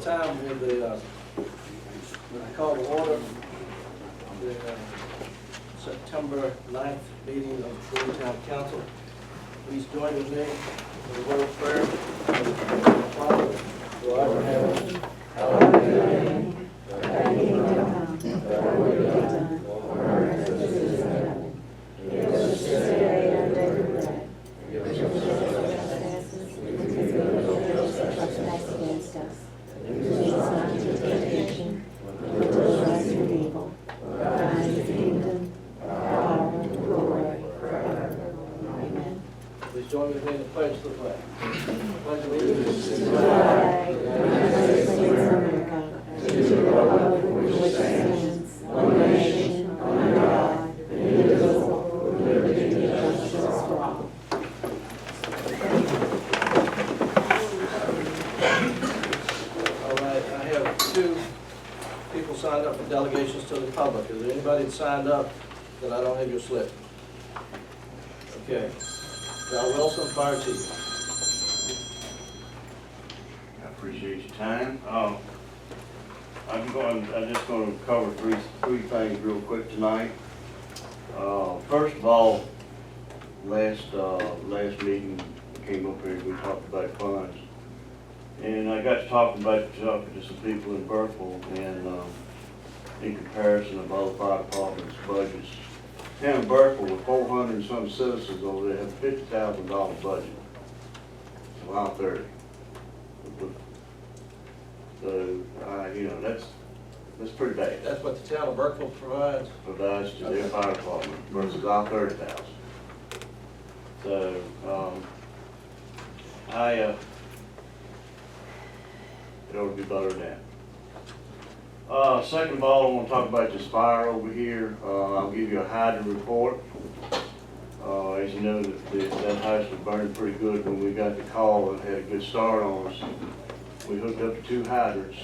time with the, when I call to order the September 9th meeting of the Bowie Town Council. Please join with me in the word of prayer. Father, who art in heaven, hallowed be thy name. Thy kingdom come, thy will be done, on earth as it is in heaven. Give us this day our daily bread. Forgive us our trespasses, and forgive those who trespass against us. Lead us not into temptation, but deliver us from evil. For thine is the kingdom, the power, and the glory, forever. Amen. Please join with me in the pledge to the flag. Pledge allegiance to the flag of the United States of America, and to the republic for which it stands, one nation, under God, indivisible, with liberty and justice for all. All right, I have two people signed up for delegations to the public. Is there anybody that signed up that I don't have your slip? Okay. Val Wilson, Fire Chief. I appreciate your time. I'm just going to cover three things real quick tonight. First of all, last meeting came up here, we talked about funds. And I got to talking to some people in Burkeville, and in comparison of all the fire departments' budgets. Town of Burkeville with 400 and some citizens over there have a $50,000 budget. It's around 30. So, that's pretty bad. That's what the town of Burkeville provides. Provides to their fire department versus our 30,000. So, it ought to be better than that. Second of all, I want to talk about this fire over here. I'll give you a hydrant report. As you know, that house was burning pretty good when we got the call and had a good start on us. We hooked up to 2 hydrants,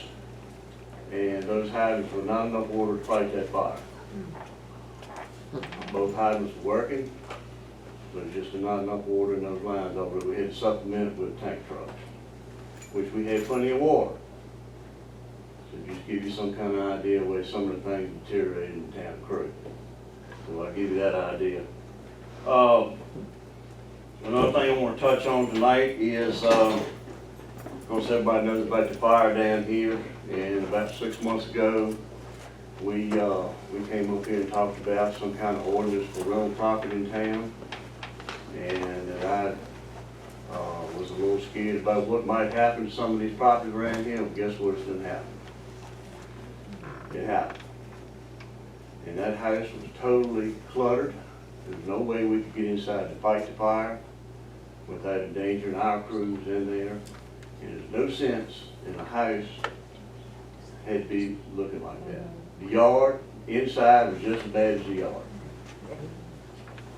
and those hydrants were not enough water to fight that fire. Both hydrants were working, but just not enough water in those lines over there. We had to supplement it with tank trucks, which we had plenty of water. So just give you some kind of idea where some of the things deteriorated in the town of Crew. So I'll give you that idea. Another thing I want to touch on tonight is, of course, everybody knows about the fire down here. And about 6 months ago, we came up here and talked about some kind of ordinance for rental property in town. And I was a little scared about what might happen to some of these properties around here. And guess what? It's didn't happen. It happened. And that house was totally cluttered. There was no way we could get inside to fight the fire without endangering our crews in there. And there's no sense in a house had to be looking like that. The yard inside was just as bad as the yard.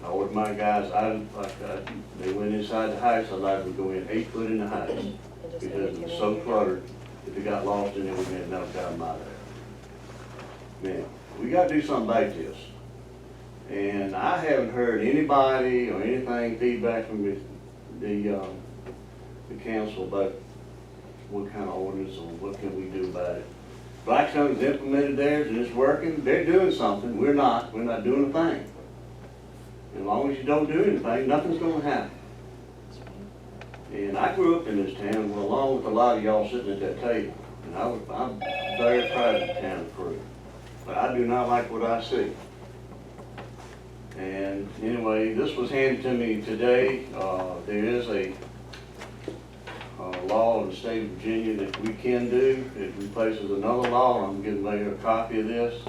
I ordered my guys out, they went inside the house. I allowed them to go in 8 foot in the house because it was so cluttered. If it got lost in there, we had enough time out of there. Now, we got to do something about this. And I haven't heard anybody or anything feedback from the council about what kind of ordinance or what can we do about it. Blackstone's implemented theirs and it's working. They're doing something. We're not doing a thing. As long as you don't do anything, nothing's going to happen. And I grew up in this town, well, along with a lot of y'all sitting at that table. And I'm very proud of the town of Crew. But I do not like what I see. And anyway, this was handed to me today. There is a law in the state of Virginia that we can do. It replaces another law. I'm giving Mayor a copy of this.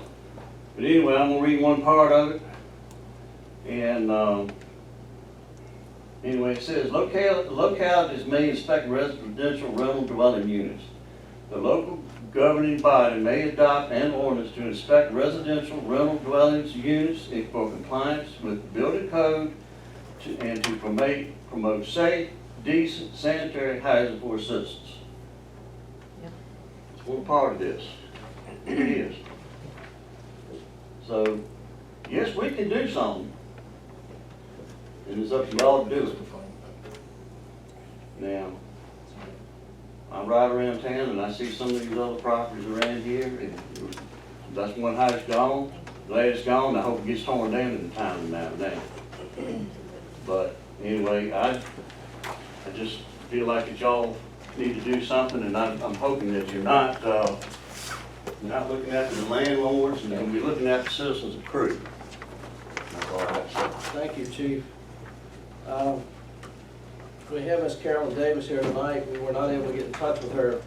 But anyway, I'm going to read one part of it. And anyway, it says, localities may inspect residential rental dwelling units. The local governing body may adopt an ordinance to inspect residential rental dwellings units for compliance with building code and to promote safe, decent, sanitary housing for citizens. Yep. It's one part of this. It is. So, yes, we can do something. And it's up to y'all to do it. Now, I ride around town and I see some of these other properties around here, and that's one house gone. Glad it's gone, I hope it gets torn down in time now and then. But anyway, I just feel like that y'all need to do something, and I'm hoping that you're not looking after the landlords, and you're gonna be looking at the citizens of Crew. That's all I have to say. Thank you, Chief. We have Miss Carolyn Davis here tonight. We were not able to get in touch with her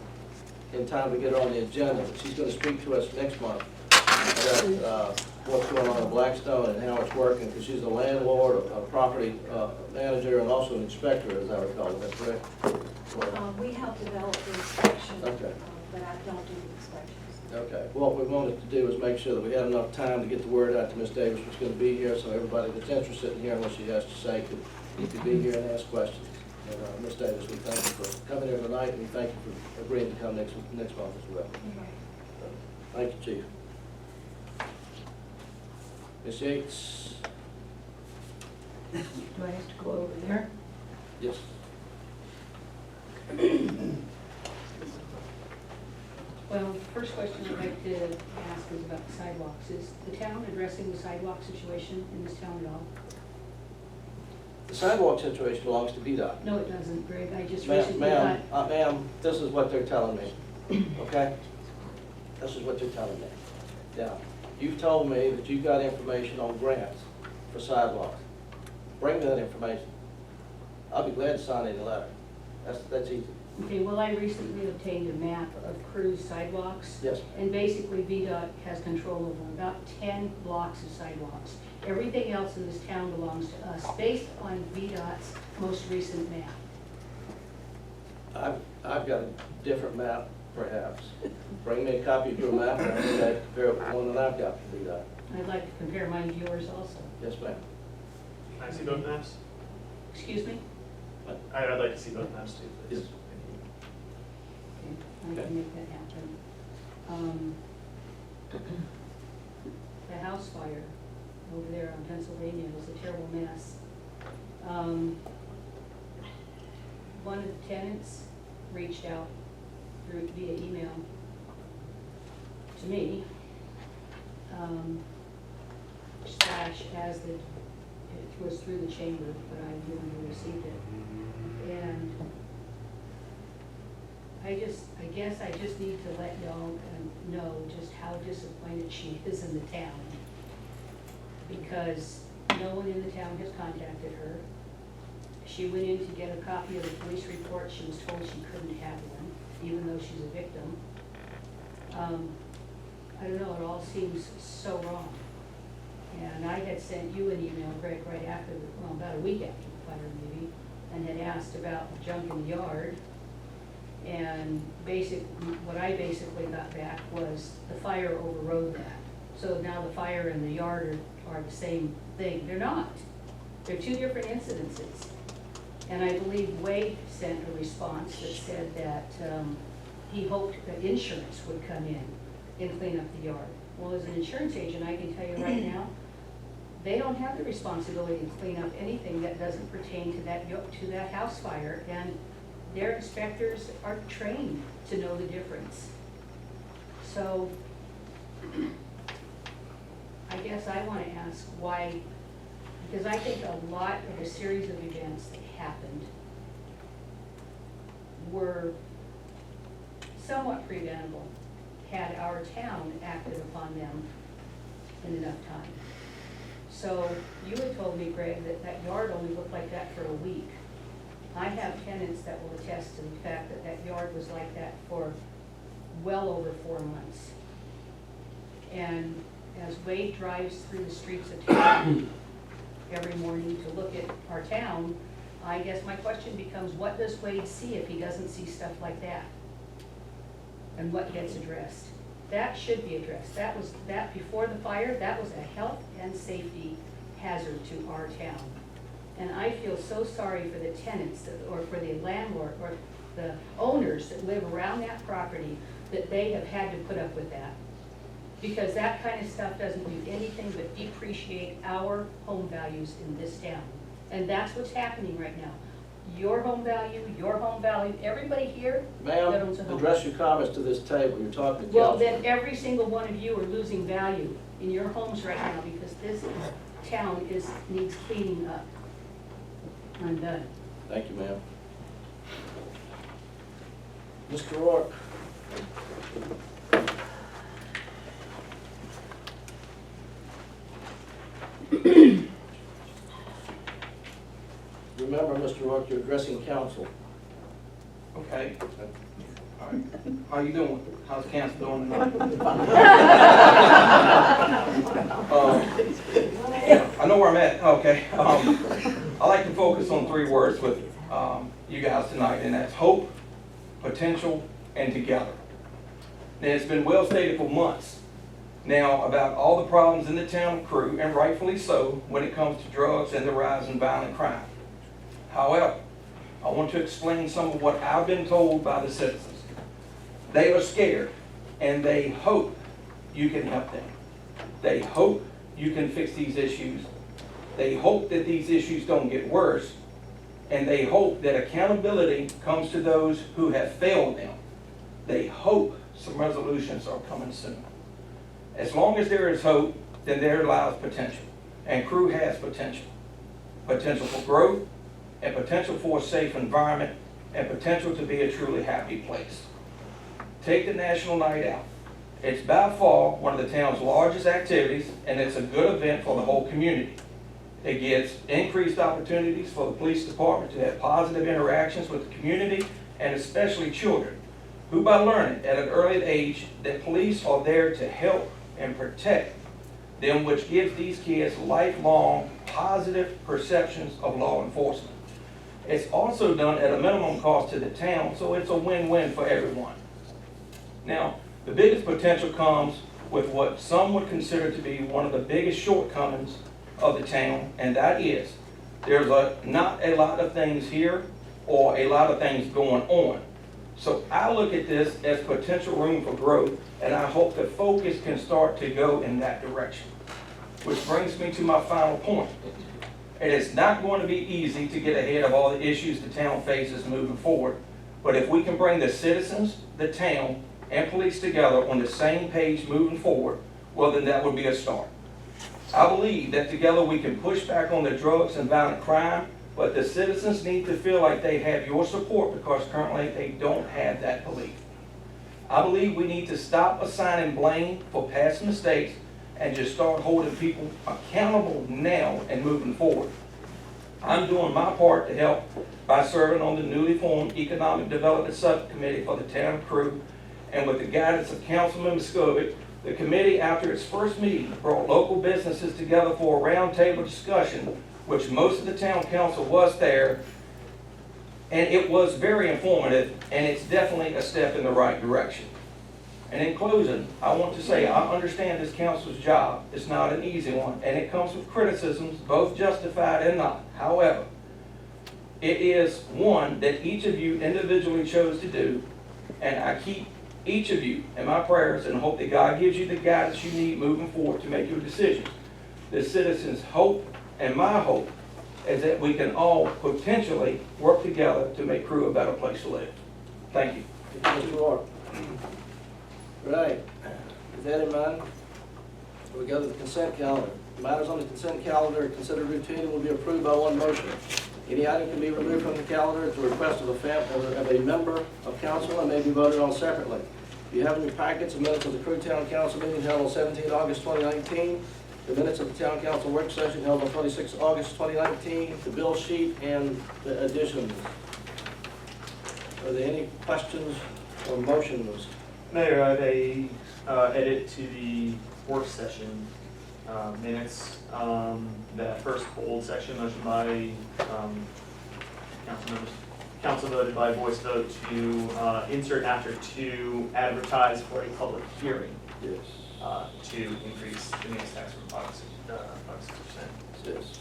in time to get her on the agenda, but she's going to speak to us next month about what's going on in Blackstone and how it's working, because she's a landlord, a property manager, and also an inspector, as I recall. Is that correct? We help develop the inspection, Okay. but I don't do the inspections. Okay. What we wanted to do is make sure that we had enough time to get the word out to Ms. Davis was going to be here, so everybody that's interested in hearing what she has to say could be here and ask questions. And Ms. Davis, we thank you for coming here tonight, and we thank you for agreeing to come next month as well. Thank you, Chief. Ms. Yates? Do I have to go over there? Yes. Well, the first question I'd like to ask is about the sidewalks. Is the town addressing the sidewalk situation in this town at all? The sidewalk situation belongs to VDOT. No, it doesn't, Greg. I just Ma'am, recently got... ma'am, this is what they're telling me, okay? This is what they're telling me. Now, you've told me that you've got information on grants for sidewalks. Bring me that information. I'll be glad to sign any letter. That's easy. Okay, well, I recently obtained a map of Crew's sidewalks. Yes. And basically VDOT has control over about 10 blocks of sidewalks. Everything else in this town belongs to us, based on VDOT's most recent map. I've got a different map, perhaps. Bring me a copy of your map, and I think I compare it with one that I've got from VDOT. I'd like to compare mine to yours also. Yes, ma'am. Can I see both maps? Excuse me? I'd like to see both maps too, please. Yes. Okay, I can make that happen. The house fire over there on Pennsylvania was a terrible mess. One of the tenants reached out via email to me, slash as it was through the chamber, but I didn't receive it. And I guess I just need to let y'all know just how disappointed she is in the town. Because no one in the town has contacted her. She went in to get a copy of the police report. She was told she couldn't have one, even though she's a victim. I don't know, it all seems so wrong. And I had sent you an email, Greg, right after, about a week after the fire maybe, and had asked about the junk in the yard. And what I basically got back was the fire overrode that. So now the fire and the yard are the same thing. They're not. They're two different incidences. And I believe Wade sent a response that said that he hoped that insurance would come in and clean up the yard. Well, as an insurance agent, I can tell you right now, they don't have the responsibility to clean up anything that doesn't pertain to that house fire. And their inspectors are trained to know the difference. So I guess I want to ask why, because I think a lot of the series of events that happened were somewhat preventable had our town acted upon them in enough time. So you had told me, Greg, that that yard only looked like that for a week. I have tenants that will attest to the fact that that yard was like that for well over 4 months. And as Wade drives through the streets of town every morning to look at our town, I guess my question becomes, what does Wade see if he doesn't see stuff like that? And what gets addressed? That should be addressed. That before the fire, that was a health and safety hazard to our town. And I feel so sorry for the tenants or for the landlord or the owners that live around that property that they have had to put up with that. Because that kind of stuff doesn't do anything but depreciate our home values in this town. And that's what's happening right now. your home value, everybody here that Ma'am, owns a home. address your comments to this table, you're talking to Well, council. then every single one of you are losing value in your homes right now because this town needs cleaning up. I'm done. Thank you, ma'am. Mr. Rourke. Remember, Mr. Rourke, you're addressing council. Okay. All right. How you doing? How's council doing tonight? Yeah, I know where I'm at. Okay. I like to focus on 3 words with you guys tonight, and that's hope, potential, and together. Now, it's been well stated for months now about all the problems in the town of Crewe, and rightfully so, when it comes to drugs and the rise in violent crime. However, I want to explain some of what I've been told by the citizens. They are scared, and they hope you can help them. They hope you can fix these issues. They hope that these issues don't get worse, and they hope that accountability comes to those who have failed them. They hope some resolutions are coming soon. As long as there is hope, then there lies potential, and Crewe has potential. Potential for growth, and potential for a safe environment, and potential to be a truly happy place. Take the National Night Out. It's by far one of the town's largest activities, and it's a good event for the whole community. It gives increased opportunities for the police department to have positive interactions with the community, and especially children, who by learning at an early age that police are there to help and protect them, which gives these kids lifelong positive perceptions of law enforcement. It's also done at a minimum cost to the town, so it's a win-win for everyone. Now, the biggest potential comes with what some would consider to be one of the biggest shortcomings of the town, and that is there's not a lot of things here or a lot of things going on. So I look at this as potential room for growth, and I hope the focus can start to go in that direction. Which brings me to my final point. It is not going to be easy to get ahead of all the issues the town faces moving forward, but if we can bring the citizens, the town, and police together on the same page moving forward, well, then that would be a start. I believe that together we can push back on the drugs and violent crime, but the citizens need to feel like they have your support because currently they don't have that belief. I believe we need to stop assigning blame for past mistakes and just start holding people accountable now and moving forward. I'm doing my part to help by serving on the newly formed Economic Development Subcommittee for the town of Crewe, and with the guidance of Councilman Muscovich, the committee, after its first meeting, brought local businesses together for a roundtable discussion, which most of the town council was there, and it was very informative, and it's definitely a step in the right direction. And in closing, I want to say I understand this council's job. It's not an easy one, and it comes with criticisms, both justified and not. However, it is one that each of you individually chose to do, and I keep each of you in my prayers and hope that God gives you the guidance you need moving forward to make your decisions. The citizens' hope and my hope is that we can all potentially work together to make Crewe a better place to live. Thank you. Mr. Rourke. Right. With that in mind, we go to the consent calendar. Matters on the consent calendar are considered routine and will be approved by one motion. Any item can be removed from the calendar at the request of a member of council and may be voted on separately. If you have in your packets the minutes of the Crewe Town Council meeting held on 17 August 2019, the minutes of the Town Council work session held on 26 August 2019, the bill sheet, and the additions. Are there any questions or motions? Mayor, I have a edit to the work session minutes. That first bold section motion by council members. Council voted by voice vote to insert after to advertise for a public hearing Yes. to increase the meals tax from 5 to 6%. Yes.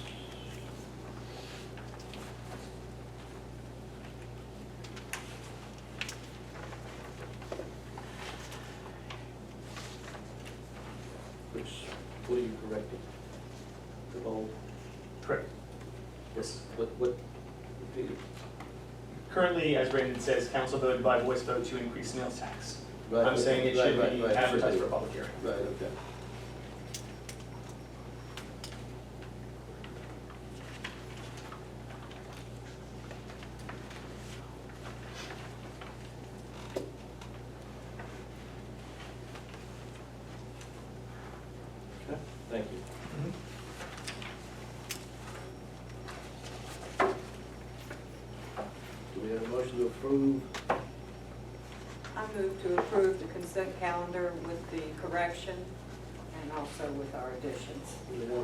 What are you correcting? The bold? Correct. Yes. What, repeat it. Currently, as Brandon says, council voted by voice vote to increase sales tax. Right, I'm saying it should right, be right, advertised should for be. a public hearing. Right, okay. Okay, thank you. Do we have a motion to approve? I move to approve the consent calendar with the correction and also with our additions. We have a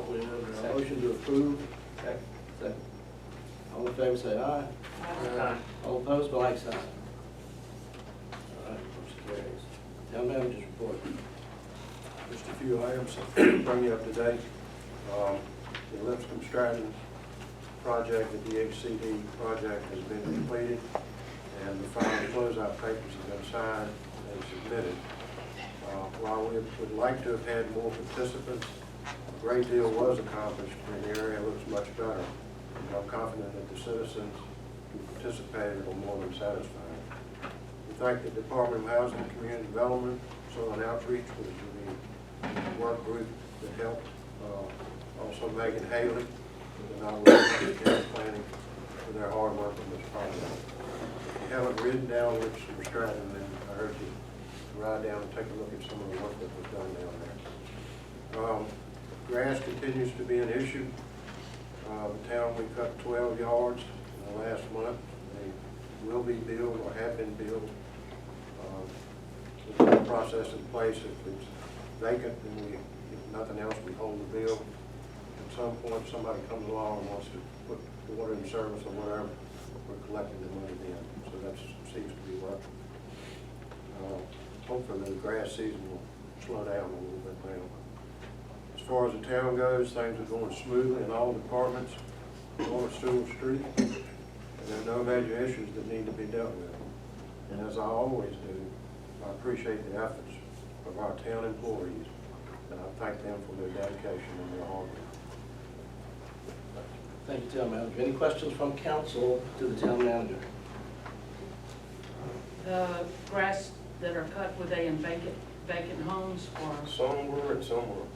motion to approve. Second. All in favor, say aye. Aye. All opposed, by like sign. All right, motion carries. Town manager's report. Just a few items, bring you up to date. The Lipscomb Stratton project, the DHCD project has been completed, and the final closeout papers have been signed and submitted. While we would like to have had more participants, a great deal was accomplished, and the area looks much better. I'm confident that the citizens who participated are more than satisfied. We thank the Department of Housing and Community Development, Southern Outreach, which is the work group that helped. Also Megan Haley, with the Novelty County Planning, for their hard work on this project. If you haven't ridden down Lipscomb Stratton, then I urge you to ride down and take a look at some of the work that was done down there. Grass continues to be an issue. The town, we cut 12 yards in the last month. They will be billed or have been billed. There's a process in place. If it's vacant, then we, if nothing else, we hold the bill. At some point, somebody comes along and wants to put the water in service or whatever, we're collecting the money then. So that seems to be working. Hopefully the grass season will slow down a little bit now. As far as the town goes, things are going smoothly in all departments on Sewell Street. And there are no major issues that need to be dealt with. And as I always do, I appreciate the efforts of our town employees, and I thank them for their dedication and their hard work. Thank you, town manager. Any questions from council to the town manager? The grass that are cut, were they in vacant homes or? Some were and some were.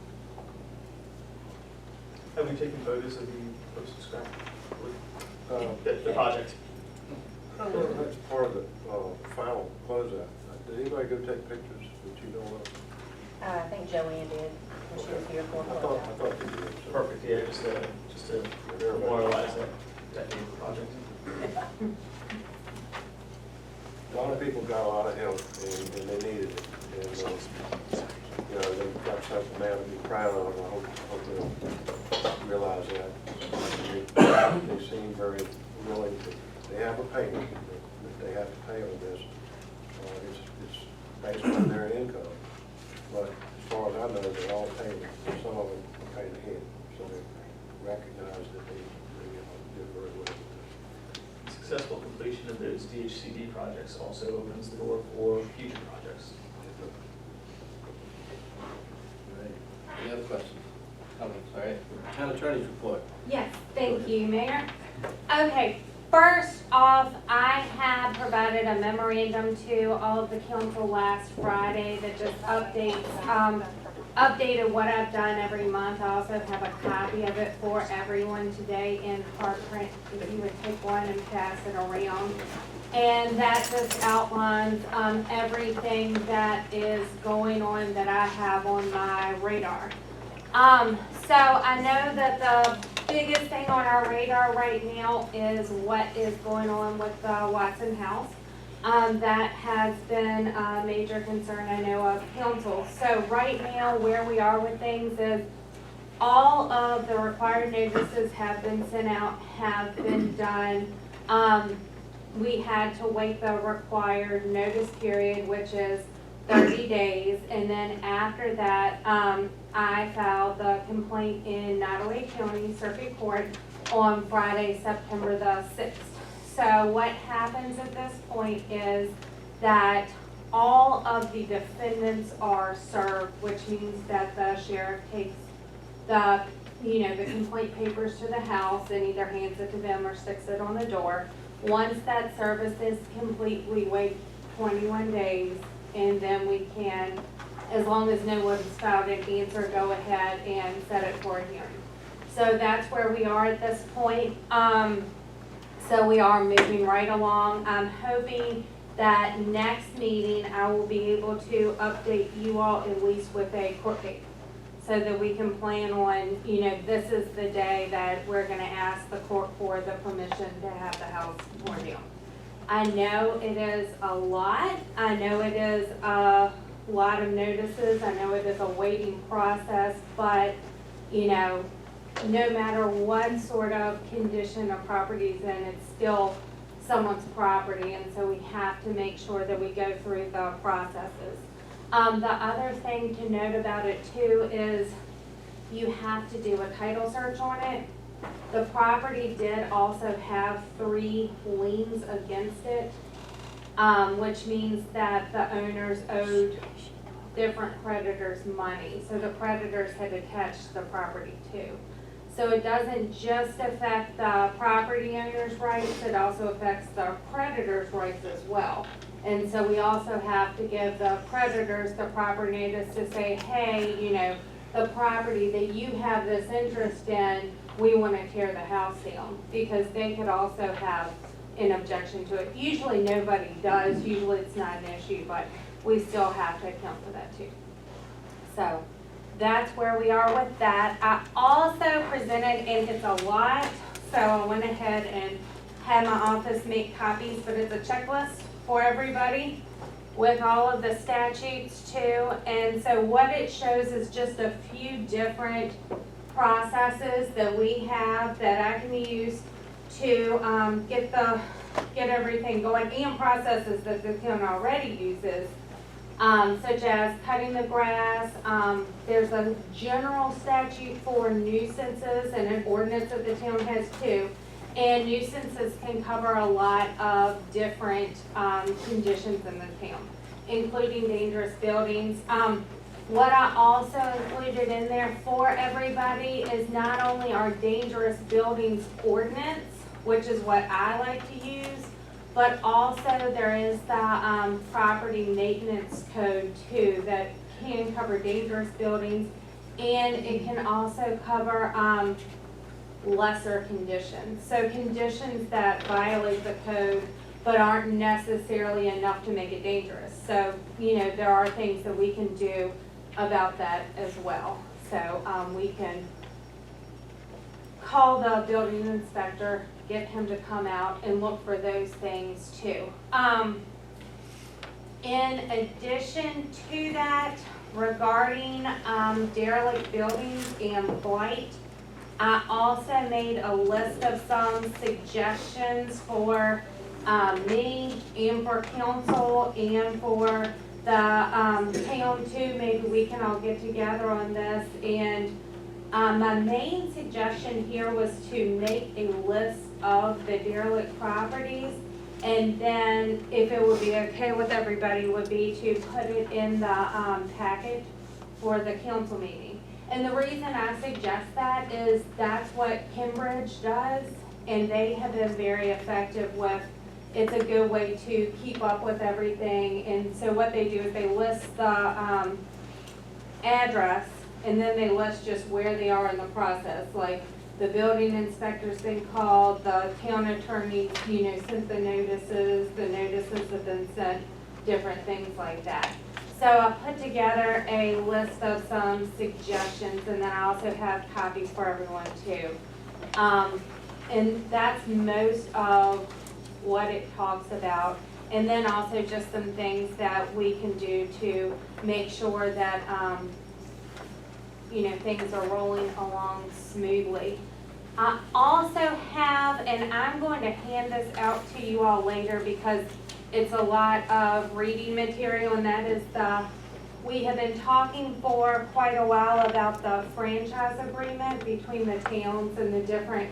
Have we taken photos of the posted scrap? Uh, The project? That's part of the final closeout. Did anybody go take pictures that you know of? I think Joanne did when she was here for I thought they did. so. Perfect, yeah, just to memorialize that new project. A lot of people got a lot of help, and they needed it. And, you know, they've got something now to be proud of, and I hope they'll realize that. They seem very willing to, they have a payment that they have to pay on this. It's based on their income, but as far as I know, they're all paid, some of them are paid ahead, so they recognize that they did very well with this. Successful completion of those DHCD projects also opens the door for future projects. Right. Any other questions? Comments? All right. Town attorney's report. Yes, thank you, Mayor. Okay, first off, I had provided a memorandum to all of the council last Friday that just updated what I've done every month. I also have a copy of it for everyone today in hard print, if you would take one and pass it around. And that just outlines everything that is going on that I have on my radar. So I know that the biggest thing on our radar right now is what is going on with the Watson House. That has been a major concern, I know, of council. So right now, where we are with things is all of the required notices have been sent out, have been done. We had to wait the required notice period, which is 30 days, and then after that, I filed the complaint in Nottoway County Circuit Court on Friday, September the 6th. So what happens at this point is that all of the defendants are served, which means that the sheriff takes the complaint papers to the house and either hands it to them or sticks it on the door. Once that service is complete, we wait 21 days, and then we can, as long as no one's filed an answer, go ahead and set it for a hearing. So that's where we are at this point. So we are moving right along. I'm hoping that next meeting, I will be able to update you all at least with a court date, so that we can plan on, you know, this is the day that we're gonna ask the court for the permission to have the house torn down. I know it is a lot. I know it is a lot of notices. I know it is a waiting process, but, you know, no matter what sort of condition a property's in, it's still someone's property, and so we have to make sure that we go through the processes. The other thing to note about it too is you have to do a title search on it. The property did also have 3 liens against it, which means that the owners owed different creditors money. So the creditors had attached the property too. So it doesn't just affect the property owner's rights, it also affects the creditor's rights as well. And so we also have to give the creditors the proper notice to say, hey, you know, the property that you have this interest in, we want to tear the house down, because they could also have an objection to it. Usually nobody does, usually it's not an issue, but we still have to account for that too. So that's where we are with that. I also presented, and it's a lot, so I went ahead and had my office make copies, but it's a checklist for everybody with all of the statutes too. And so what it shows is just a few different processes that we have that I can use to get everything going, and processes that the town already uses. Such as cutting the grass. There's a general statute for nuisances and an ordinance that the town has too. And nuisances can cover a lot of different conditions in the town, including dangerous buildings. What I also included in there for everybody is not only our dangerous buildings ordinance, which is what I like to use, but also there is the property maintenance code too that can cover dangerous buildings, and it can also cover lesser conditions. So conditions that violate the code but aren't necessarily enough to make it dangerous. So, you know, there are things that we can do about that as well. So we can call the building inspector, get him to come out and look for those things too. In addition to that, regarding derelict buildings and blight, I also made a list of some suggestions for me and for council and for the town too. Maybe we can all get together on this. And my main suggestion here was to make a list of the derelict properties, and then if it would be okay with everybody, would be to put it in the package for the council meeting. And the reason I suggest that is that's what Cambridge does, and they have been very effective with, it's a good way to keep up with everything. And so what they do is they list the address, and then they list just where they are in the process. Like the building inspector's been called, the town attorney, you know, sent the notices have been sent, different things like that. So I put together a list of some suggestions, and then I also have copies for everyone too. And that's most of what it talks about. And then also just some things that we can do to make sure that, you know, things are rolling along smoothly. I also have, and I'm going to hand this out to you all later because it's a lot of reading material, and that is we have been talking for quite a while about the franchise agreement between the towns and the different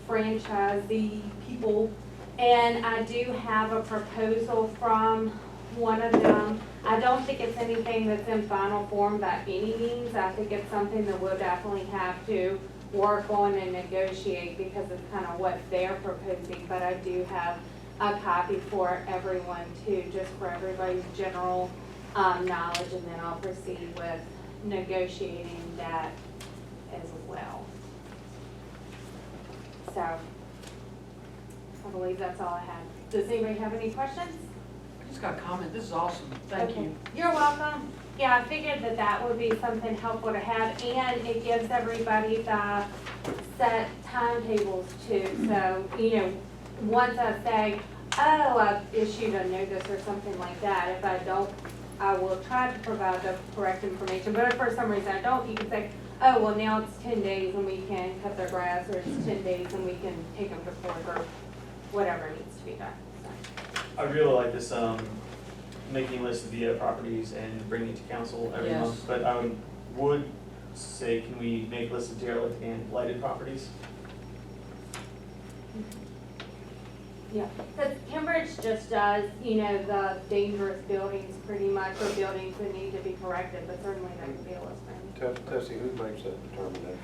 franchisee people. And I do have a proposal from one of them. I don't think it's anything that's in final form by any means. I think it's something that we'll definitely have to work on and negotiate because it's kind of what they're proposing. But I do have a copy for everyone too, just for everybody's general knowledge, and then I'll proceed with negotiating that as well. So, I believe that's all I have. Does anybody have any questions? I just got a comment, this is awesome, thank Okay. you. You're welcome. Yeah, I figured that that would be something helpful to have, and it gives everybody the set timetables too. So, once I say, oh, I've issued a notice or something like that, if I don't, I will try to provide the correct information. But if for some reason I don't, you can say, oh, well, now it's 10 days and we can cut their grass, or it's 10 days and we can take them to court, or whatever needs to be done. So. I really like this, making lists of the properties and bringing it to council every Yes. month. But I would say, can we make lists of derelict and blighted properties? Yeah, because Cambridge just does, the dangerous buildings pretty much, or buildings that need to be corrected, but certainly that could be a list. Tessie, who makes that determination?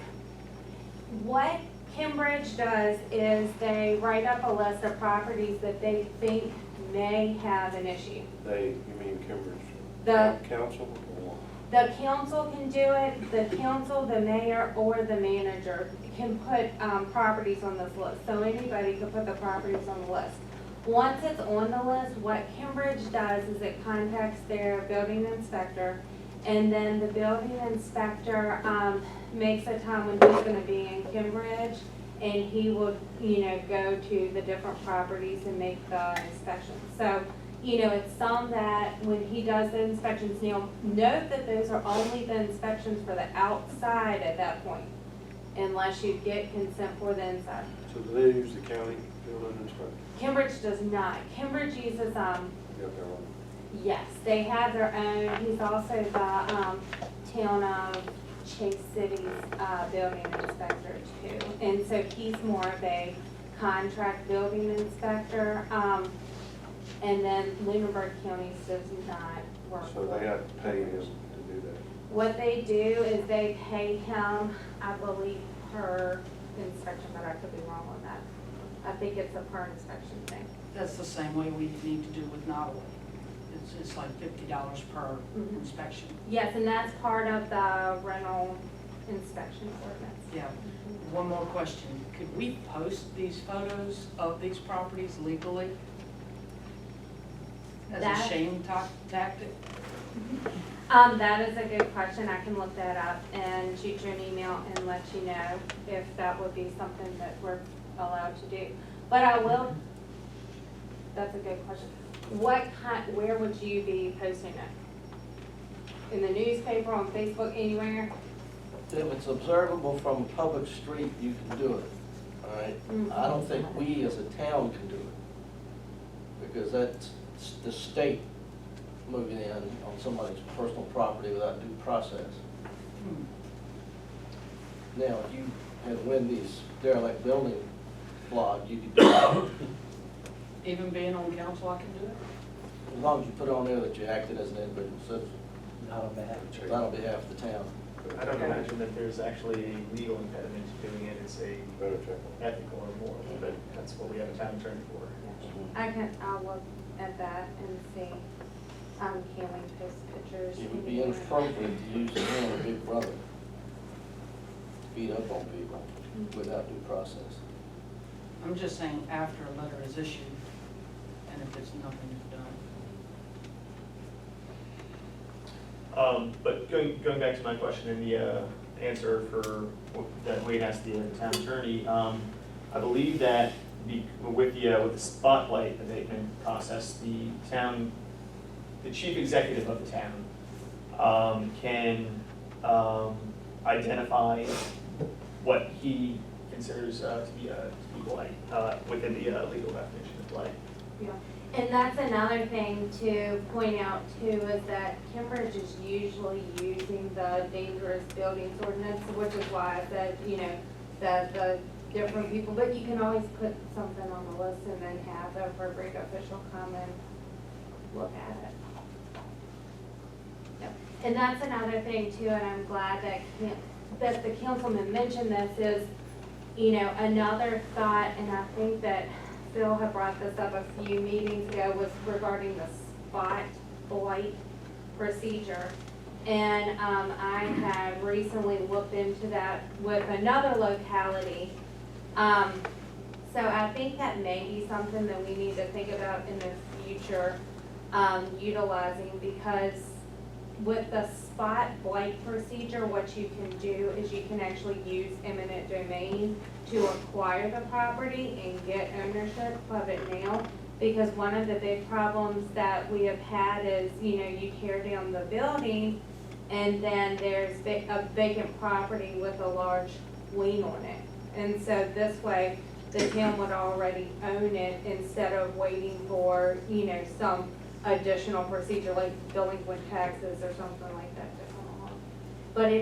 What Cambridge does is they write up a list of properties that they think may have an issue. You mean Cambridge The Council or? The council can do it, the council, the mayor, or the manager can put properties on this list. So anybody can put the properties on the list. Once it's on the list, what Cambridge does is it contacts their building inspector, and then the building inspector makes a time when he's gonna be in Cambridge, and he will, go to the different properties and make the inspections. So, it's some that when he does the inspections, now, note that those are only the inspections for the outside at that point, unless you get consent for the inside. So do they use the county building inspector? Cambridge does not. Cambridge uses, They got their own. yes, they have their own. He's also the town of Chase City's building inspector too. And so he's more of a contract building inspector. And then Lunenburg County does not work So for they have to pay him to do that. What they do is they pay him, I believe, per inspection, but I could be wrong on that. I think it's a per inspection thing. That's the same way we need to do with Nottaway. It's like $50 per Mhm. inspection. Yes, and that's part of the rental inspection ordinance. Yeah. One more question. Could we post these photos of these properties legally? As That- a shame tactic? That is a good question. I can look that up and shoot you an email and let you know if that would be something that we're allowed to do. But I will, that's a good question. Where would you be posting it? In the newspaper, on Facebook, anywhere? If it's observable from a public street, you can do it, all right? I don't think we as a town can do it, because that's the state moving in on somebody's personal property without due process. Hmm. Now, if you had Wendy's derelict building blog, you could do it, Even being on council, I can do it? as long as you put on there that you acted as an individual citizen, Not on behalf of the church. not on behalf of the town. I don't imagine that there's actually a legal impediment to doing it. It's a Better check on ethical or moral, but that's what we have a town attorney for. I'll look at that and see, can we post pictures? It would be anywhere? inappropriate to use the hand of Big Brother to beat up on people without due process. I'm just saying after a letter is issued, and if it's nothing is done. But going back to my question and the answer that Wade asked the town attorney, I believe that with the spotlight abatement process, the chief executive of the town can identify what he considers to be blight within the legal definition of blight. Yeah, and that's another thing to point out too, is that Cambridge is usually using the dangerous buildings ordinance, which is why I said, that the different people, but you can always put something on the list and then have the appropriate official come and look at it. Yep. And that's another thing too, and I'm glad that the councilman mentioned this, is, another thought, and I think that Phil had brought this up a few meetings ago, was regarding the spot blight procedure. And I have recently looked into that with another locality. So I think that may be something that we need to think about in the future, utilizing, because with the spot blight procedure, what you can do is you can actually use eminent domain to acquire the property and get ownership of it now. Because one of the big problems that we have had is, you know, you tear down the building and then there's a vacant property with a large lien on it. And so this way, the town would already own it instead of waiting for, you know, some additional procedure like delinquent taxes or something like that to come along. But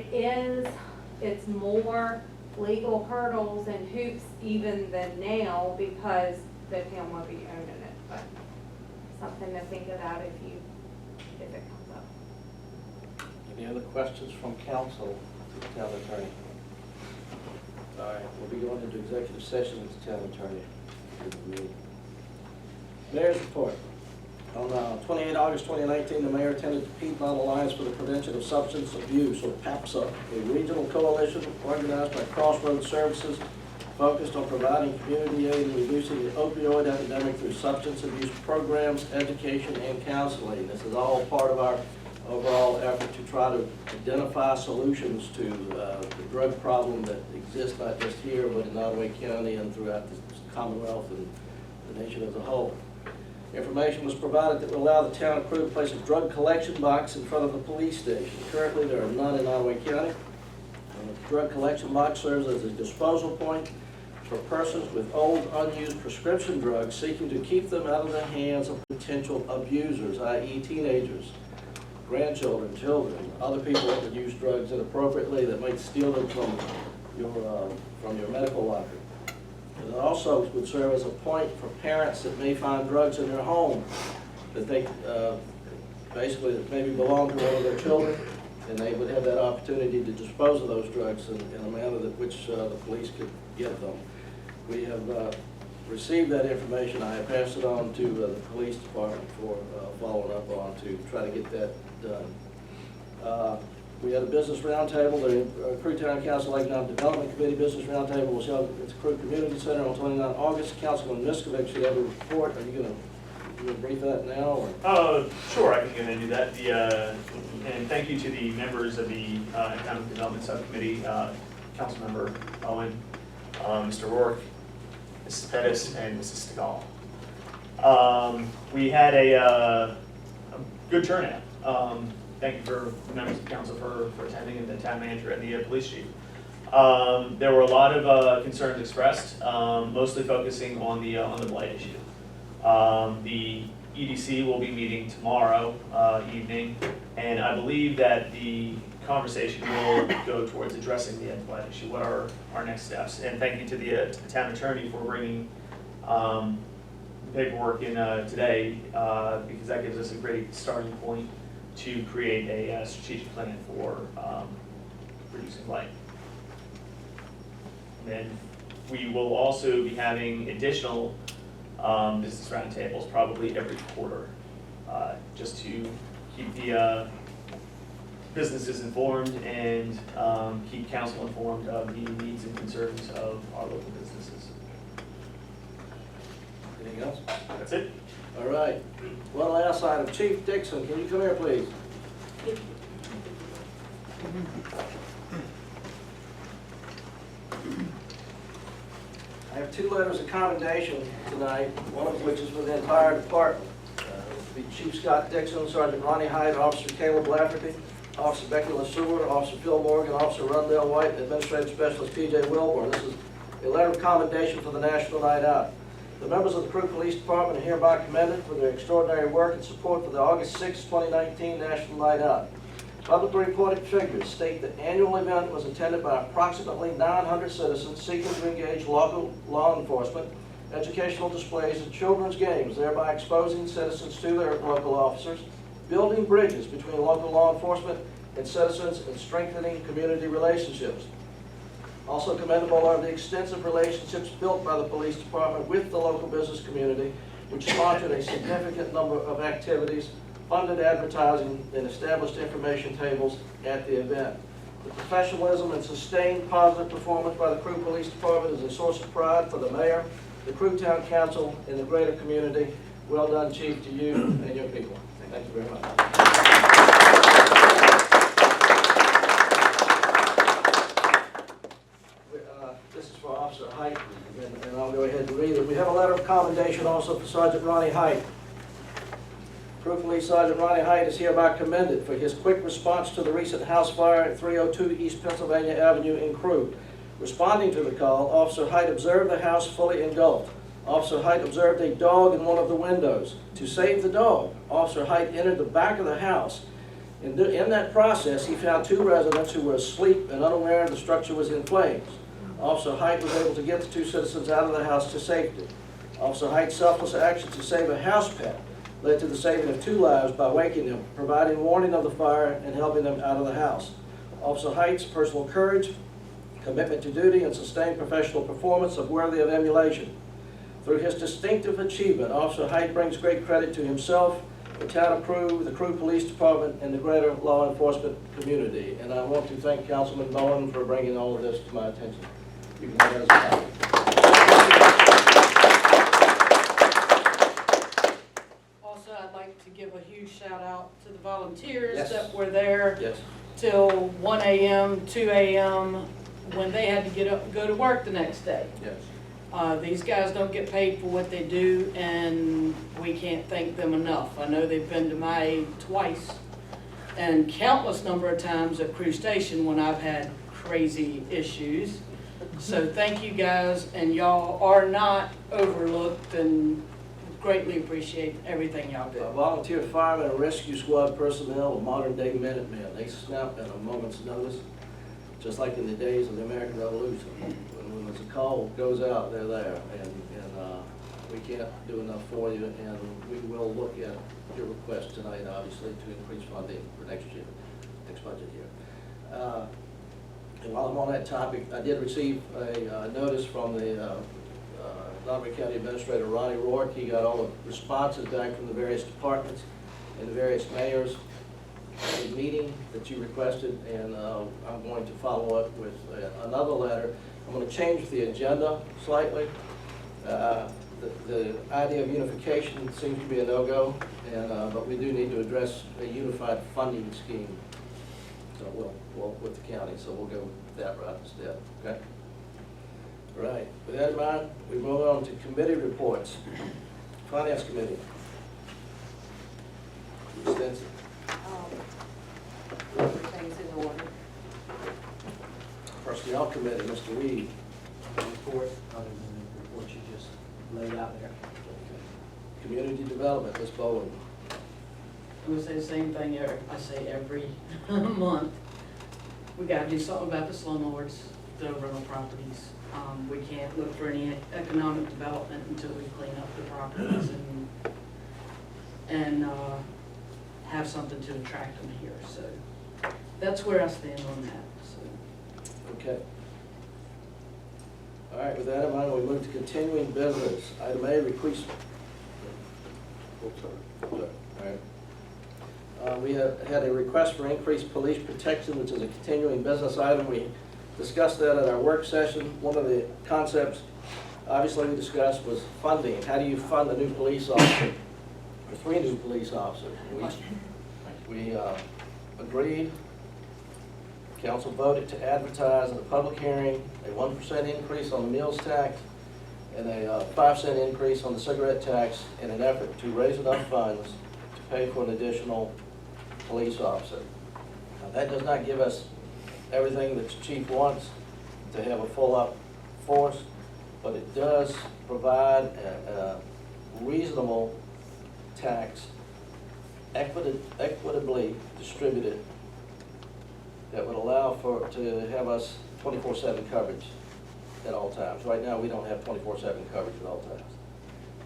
it's more legal hurdles and hoops even than now because the town will be owning it. But something to think about if it comes up. Any other questions from council to the town attorney? All right, we'll be going into executive session with the town attorney. Mayor's report. On 28 August 2019, the mayor attended the Piedmont Alliance for the Prevention of Substance Abuse, or PAPSA, a regional coalition organized by Crossroads Services focused on providing community aid and reducing the opioid epidemic through substance abuse programs, education, and counseling. This is all part of our overall effort to try to identify solutions to the drug problem that exists not just here, but in Nottoway County and throughout the Commonwealth and the nation as a whole. Information was provided that would allow the town crew to place a drug collection box in front of the police station. Currently, there are none in Nottoway County. The drug collection box serves as a disposal point for persons with old, unused prescription drugs seeking to keep them out of the hands of potential abusers, i.e. teenagers, grandchildren, children, other people that would use drugs inappropriately that might steal them from your medical locker. It also would serve as a point for parents that may find drugs in their home that they basically that maybe belong to one of their children, and they would have that opportunity to dispose of those drugs in a manner that which the police could get them. We have received that information. I have passed it on to the police department for following up on to try to get that done. We had a business roundtable, the Crew Town Council Economic Development Committee Business Roundtable was held at the Crew Community Center on 29 August. Councilman Miskovic should have a report. Are you gonna brief that now? Or? Sure, I can do that. And thank you to the members of the Economic Development Subcommittee, Councilmember Owen, Mr. Rourke, Mrs. Pettis, and Mrs. Stegall. We had a good turnout. Thank you for members of the council for attending, and the town manager and the police chief. There were a lot of concerns expressed, mostly focusing on the blight issue. The EDC will be meeting tomorrow evening, and I believe that the conversation will go towards addressing the blight issue. What are our next steps? And thank you to the town attorney for bringing the paperwork in today, because that gives us a great starting point to create a strategic plan for reducing blight. And then we will also be having additional business roundtables probably every quarter, just to keep the businesses informed and keep council informed of the needs and concerns of our local businesses. Anything else? That's it. All right. One last item. Chief Dixon, can you come here, please? I have 2 letters of commendation tonight, one of which is for the entire department. The Chief Scott Dixon, Sergeant Ronnie Hyde, Officer Caleb Lafferty, Officer Becky LeSueur, Officer Phil Morgan, Officer Rundell White, and Administrative Specialist P.J. Wilborn. This is a letter of commendation for the National Night Out. The members of the Crew Police Department are hereby commended for their extraordinary work and support for the August 6, 2019 National Night Out. Publicly reported figures state the annual event was attended by approximately 900 citizens seeking to engage local law enforcement, educational displays, and children's games, thereby exposing citizens to their local officers, building bridges between local law enforcement and citizens, and strengthening community relationships. Also commendable are the extensive relationships built by the police department with the local business community, which sponsored a significant number of activities, funded advertising, and established information tables at the event. The professionalism and sustained positive performance by the Crewe Police Department is a source of pride for the mayor, the Crewe Town Council, and the greater community. Well done, Chief, to you and your people. Thank you very much. This is for Officer Height, and I'll go ahead and read it. We have a letter of commendation also for Sergeant Ronnie Height. Crewe Police Sergeant Ronnie Height is hereby commended for his quick response to the recent house fire at 302 East Pennsylvania Avenue in Crewe. Responding to the call, Officer Height observed the house fully engulfed. Officer Height observed a dog in one of the windows. To save the dog, Officer Height entered the back of the house. In that process, he found 2 residents who were asleep and unaware the structure was in flames. Officer Height was able to get the 2 citizens out of the house to safety. Officer Height's selfless action to save a house pet led to the saving of 2 lives by waking them, providing warning of the fire, and helping them out of the house. Officer Height's personal courage, commitment to duty, and sustained professional performance are worthy of emulation. Through his distinctive achievement, Officer Height brings great credit to himself, the town of Crewe, the Crewe Police Department, and the greater law enforcement community. And I want to thank Councilman Bowen for bringing all of this to my attention. You can have that as a copy. Also, I'd like to give a huge shout out to the volunteers Yes. that were there Yes. till 1 a.m., 2 a.m., when they had to get up and go to work the next day. Yes. These guys don't get paid for what they do, and we can't thank them enough. I know they've been to my aid twice, and countless number of times at Crewe Station when I've had crazy issues. So thank you guys, and y'all are not overlooked, and greatly appreciate everything y'all do. Volunteer firemen and rescue squad personnel are modern-day Minutemen. They snap at a moment's notice, just like in the days of the American Revolution. When there's a call goes out, they're there, and we can't do enough for you, and we will look at your request tonight, obviously, to increase funding for next year, next budget year. And while I'm on that topic, I did receive a notice from the Montgomery County Administrator Ronnie Rourke. He got all the responses back from the various departments and the various mayors at the meeting that you requested, and I'm going to follow up with another letter. I'm going to change the agenda slightly. The idea of unification seems to be a no-go, and but we do need to address a unified funding scheme. So we'll with the county, so we'll go with that route instead. Okay. All right. With that in mind, we move on to committee reports. Finance Committee. Extensive. Everything's in order. Personnel Committee, Mr. Reed. Report, other than the report you just laid out there. Community Development, Ms. Bowen. I'm gonna say the same thing I say every month. We gotta do something about the slumlords, the rental properties. We can't look for any economic development until we clean up the properties and have something to attract them here. So that's where I stand on that, so. Okay. All right, with that in mind, we move to continuing business. Item A, request. All right. We have had a request for increased police protection, which is a continuing business item. We discussed that at our work session. One of the concepts, obviously, we discussed was funding. How do you fund a new police officer, or 3 new police officers? We agreed. Council voted to advertise in a public hearing a 1% increase on the meals tax and a 5-cent increase on the cigarette tax in an effort to raise enough funds to pay for an additional police officer. Now, that does not give us everything that the chief wants to have a full-up force, but it does provide a reasonable tax, equitably distributed, that would allow to have us 24/7 coverage at all times. Right now, we don't have 24/7 coverage at all times.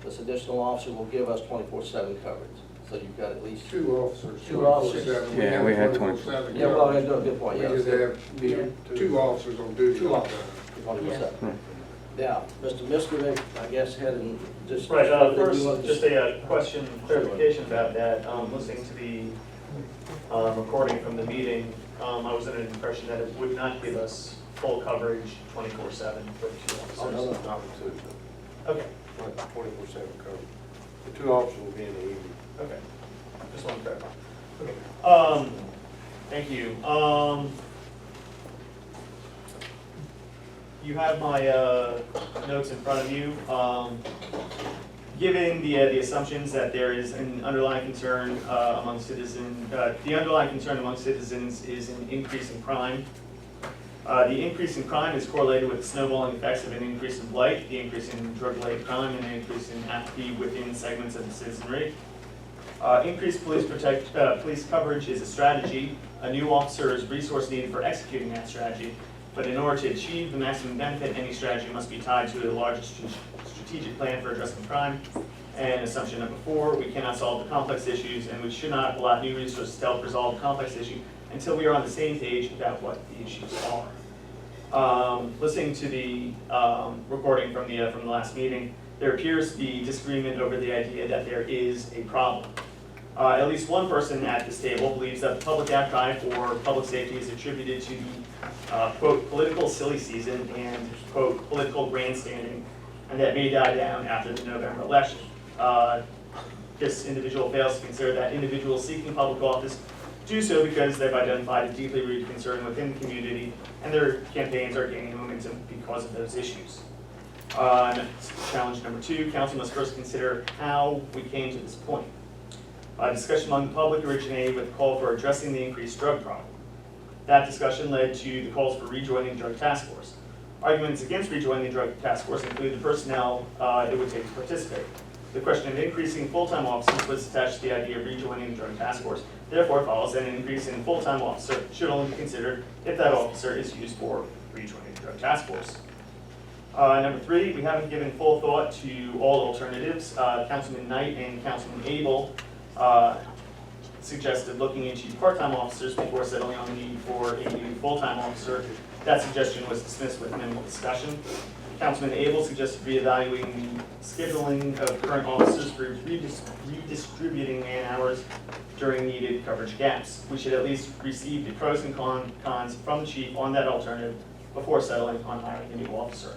This additional officer will give us 24/7 coverage. so you've got at least. Two officers. Two officers. 24/7. Yeah, we had 24/7 Yeah, well, that's a good point, We yeah. just have need two officers on duty. Two all the officers. time. 24/7. Now, Mr. Miskovic, I guess, had an just. Right, you first, want to- just a question, clarification about that. Listening to the recording from the meeting, I was under the impression that it would not give us full coverage 24/7 for two Oh, no, officers. no. Not the two, Okay, 24/7 coverage. The two officers will be in the evening. okay. Just want to clarify. Okay. Thank you. You have my notes in front of you. Given the assumptions that there is an underlying concern among citizens, the underlying concern among citizens is an increase in crime. The increase in crime is correlated with the snowballing effects of an increase in blight, the increase in drug-related crime, and an increase in apathy within segments of the citizenry. Increased police coverage is a strategy. A new officer is a resource needed for executing that strategy. But in order to achieve the maximum benefit, any strategy must be tied to a larger strategic plan for addressing crime. And assumption number 4, we cannot solve the complex issues, and we should not allow new resources to help resolve the complex issue until we are on the same page about what the issues are. Listening to the recording from the last meeting, there appears to be disagreement over the idea that there is a problem. At least one person at this table believes that the public outcry for public safety is attributed to the, quote, political silly season and, quote, political grandstanding, and that may die down after the November election. This individual fails to consider that individuals seeking public office do so because they've identified a deeply rooted concern within the community, and their campaigns are gaining momentum because of those issues. Challenge number 2, council must first consider how we came to this point. Discussion among the public originated with a call for addressing the increased drug problem. That discussion led to the calls for rejoining the drug task force. Arguments against rejoining the drug task force include the personnel it would take to participate. The question of increasing full-time officers was attached to the idea of rejoining the drug task force. Therefore, it follows that an increase in full-time officer should only be considered if that officer is used for rejoining the drug task force. Number 3, we haven't given full thought to all alternatives. Councilman Knight and Councilman Abel suggested looking into part-time officers before settling on the need for a new full-time officer. That suggestion was dismissed with minimal discussion. Councilman Abel suggested reevaluating the scheduling of current officers for redistributing man-hours during needed coverage gaps. We should at least receive the pros and cons from the chief on that alternative before settling on hiring a new officer.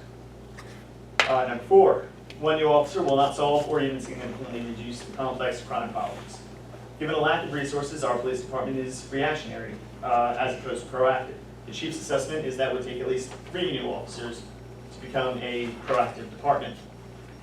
Number 4, one new officer will not solve or even significantly reduce the complex crime problems. Given a lack of resources, our police department is reactionary as opposed to proactive. The chief's assessment is that it would take at least 3 new officers to become a proactive department.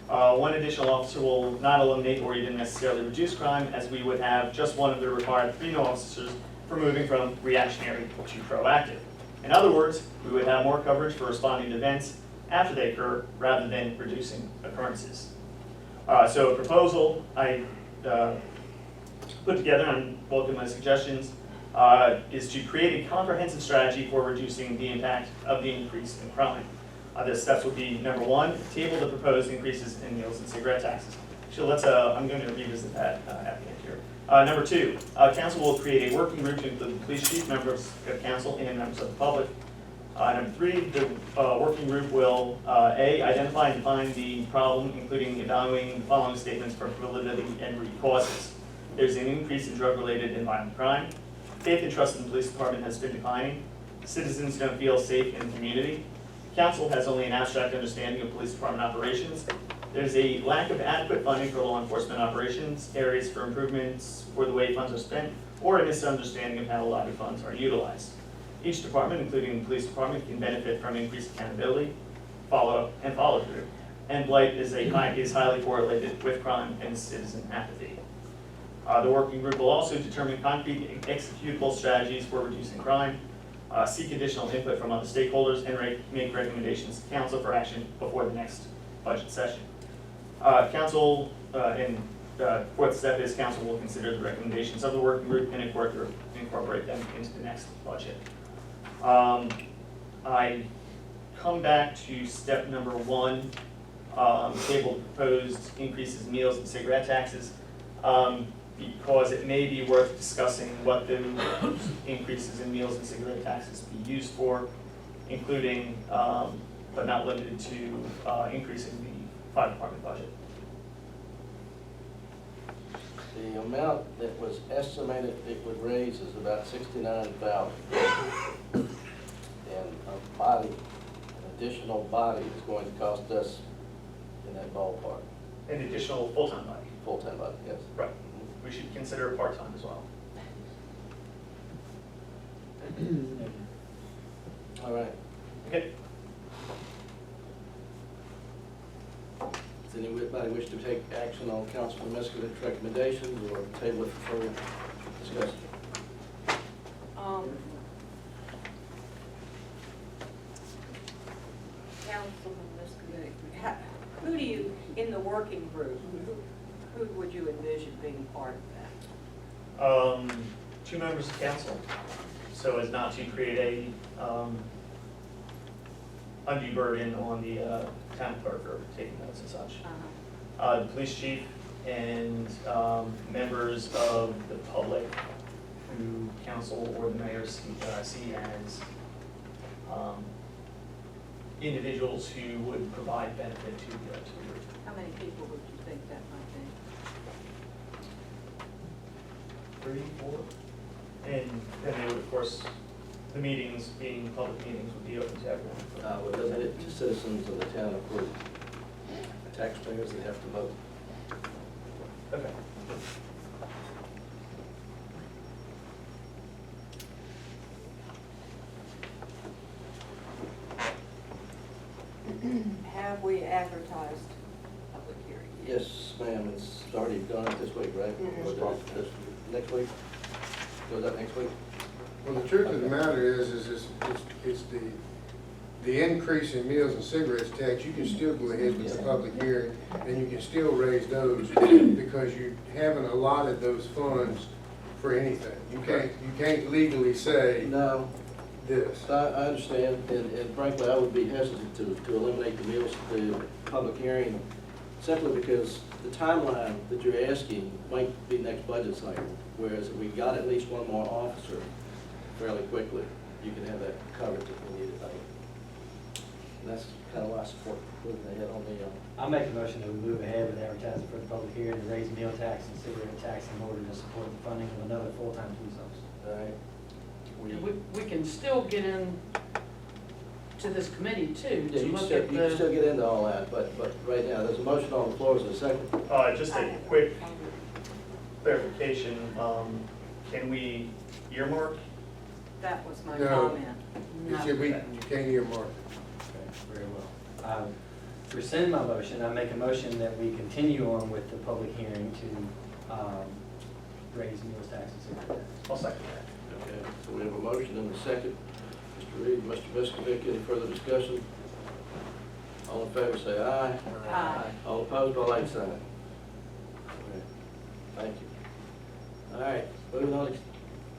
One additional officer will not eliminate or even necessarily reduce crime, as we would have just one of the required 3 new officers for moving from reactionary to proactive. In other words, we would have more coverage for responding to events after they occur rather than reducing occurrences. So a proposal I put together, and welcome my suggestions, is to create a comprehensive strategy for reducing the impact of the increase in crime. The steps would be, number 1, table the proposed increases in meals and cigarette taxes. So I'm going to revisit that at the end here. Number 2, council will create a working group to include the police chief, members of council, and members of the public. Number 3, the working group will, A, identify and define the problem, including evaluating the following statements for validity and root causes. There's an increase in drug-related and violent crime. Faith and trust in the police department has been declining. Citizens don't feel safe in the community. Council has only an abstract understanding of police department operations. There's a lack of adequate funding for law enforcement operations, areas for improvements for the way funds are spent, or a misunderstanding of how lobby funds are utilized. Each department, including the police department, can benefit from increased accountability, follow-up, and follow-through. And blight is highly correlated with crime and citizen apathy. The working group will also determine concrete executable strategies for reducing crime, seek additional input from other stakeholders, and make recommendations to council for action before the next budget session. Council, fourth step is council will consider the recommendations of the working group and incorporate them into the next budget. I come back to step number 1, table proposed increases in meals and cigarette taxes. because it may be worth discussing what the increases in meals and cigarette taxes be used for, including, but not limited to, increasing the fire department budget. The amount that was estimated it would raise is about 69,000. And a body, an additional body is going to cost us in that ballpark, An additional full-time body. full-time body, yes. Right. We should consider part-time as well. All right. Okay. Does anybody wish to take action on Councilman Miskovich's recommendations or table it for further discussion? Councilman Miskovich, who do you, in the working group, who would you envision being part of that? 2 members of council, so as not to create a undue burden on the town clerk or taking notes and such. The police chief and members of the public who council or the mayor see as individuals who would provide benefit to the group. How many people would you think that might be? 3, 4. And then they would, of course, the meetings, being public meetings, would be open to everyone. Well, doesn't it to citizens of the town of Wood, taxpayers that have to vote? Okay. Have we advertised public hearing? Yes, ma'am, it's already gone up this week, right? Or this next week? Goes up next week? Well, the truth of the matter is it's the increase in meals and cigarettes tax, you can still go ahead with the public hearing, and you can still raise those, because you haven't allotted those funds for anything. You can't legally say No, this. I understand, and frankly, I would be hesitant to eliminate the meals, the public hearing, simply because the timeline that you're asking might be next budget cycle, whereas if we got at least one more officer fairly quickly, you can have that covered if we need it. And that's kind of why I support moving ahead on the, I'll make a motion that we move ahead with advertising for the public hearing to raise meal tax and cigarette tax in order to support the funding of another full-time police officer. all right? We can still get in to this committee too, Yeah, to you look can at still the, get into all that, but right now, there's a motion on the floor, is there a second? Just a quick clarification, can we earmark? That was my No. comment. You said you can't earmark. Okay, very well. Rescind my motion. I make a motion that we continue on with the public hearing to raise meals tax and cigarette tax. I'll second that. Okay, so we have a motion and a second. Mr. Reed, Mr. Miskovic, any further discussion? All in favor, say aye. Aye. All opposed, by like sign. Okay, thank you. All right, moving on to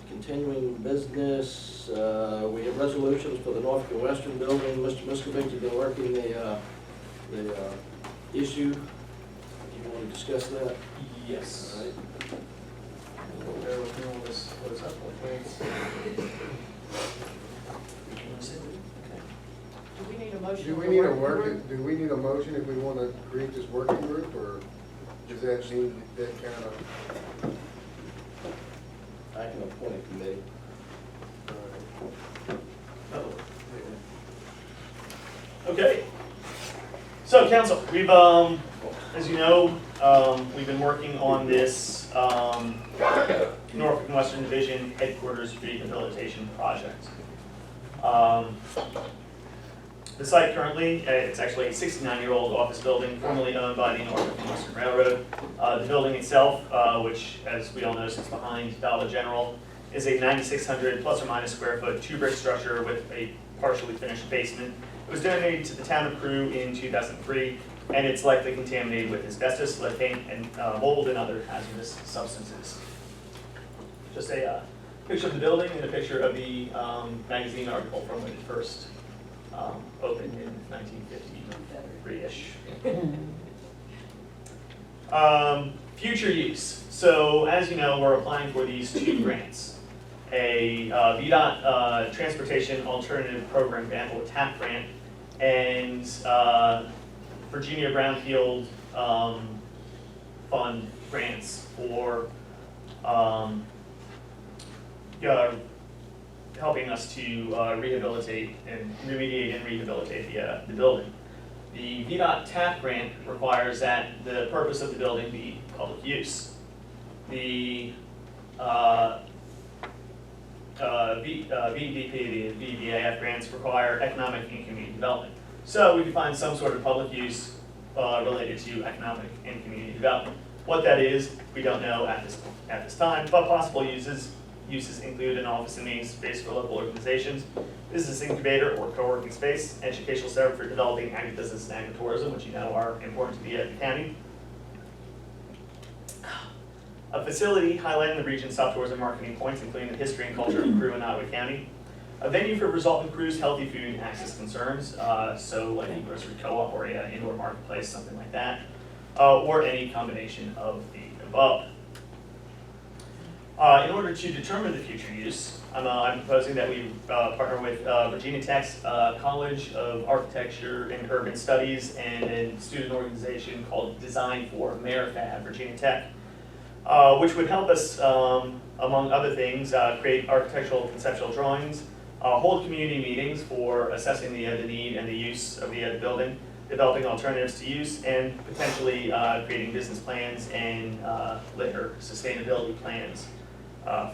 continuing business, we have resolutions for the Norfolk and Western building. Mr. Miskovic, you've been working the issue. You want to discuss that? Yes. All right. Bear with me on this, what is that, do we need a motion? Do we for need a working group? do we need a motion if we want to create this working group, or does that need that kind of? I can appoint a committee. Okay. So, council, we've, as you know, we've been working on this Norfolk and Western Division Headquarters Rehabilitation Project. The site currently, it's actually a 69-year-old office building formerly owned by the Norfolk and Western Railroad. The building itself, which, as we all know, sits behind Dollar General, is a 9,600 plus or minus square foot 2-brick structure with a partially finished basement. It was donated to the town of Crewe in 2003, and it's likely contaminated with asbestos, lead paint, and mold and other hazardous substances. Just a picture of the building and a picture of the magazine article from when it first opened in 1953-ish. Future use. So as you know, we're applying for these two grants. A VDOT Transportation Alternative Program grant, or TAP grant, and Virginia Brownfield Fund grants for helping us to rehabilitate and remediate and rehabilitate the building. The VDOT TAP grant requires that the purpose of the building be public use. The VDP, the VBAF grants require economic and community development. So we can find some sort of public use related to economic and community development. What that is, we don't know at this time, but possible uses include an office and meeting space for local organizations, business incubator or co-working space, educational center for developing agribusiness and agritourism, which you know are important to the county. A facility highlighting the region's top tourism marketing points, including the history and culture of Peru and Ottawa County. A venue for resultant crews, healthy food and access concerns, so like a grocery co-op or an indoor marketplace, something like that, or any combination of the above. In order to determine the future use, I'm proposing that we partner with Virginia Tech's College of Architecture and Urban Studies and a student organization called Design for AmeriFab, Virginia Tech, which would help us, among other things, create architectural conceptual drawings, hold community meetings for assessing the need and the use of the building, developing alternatives to use, and potentially creating business plans and later sustainability plans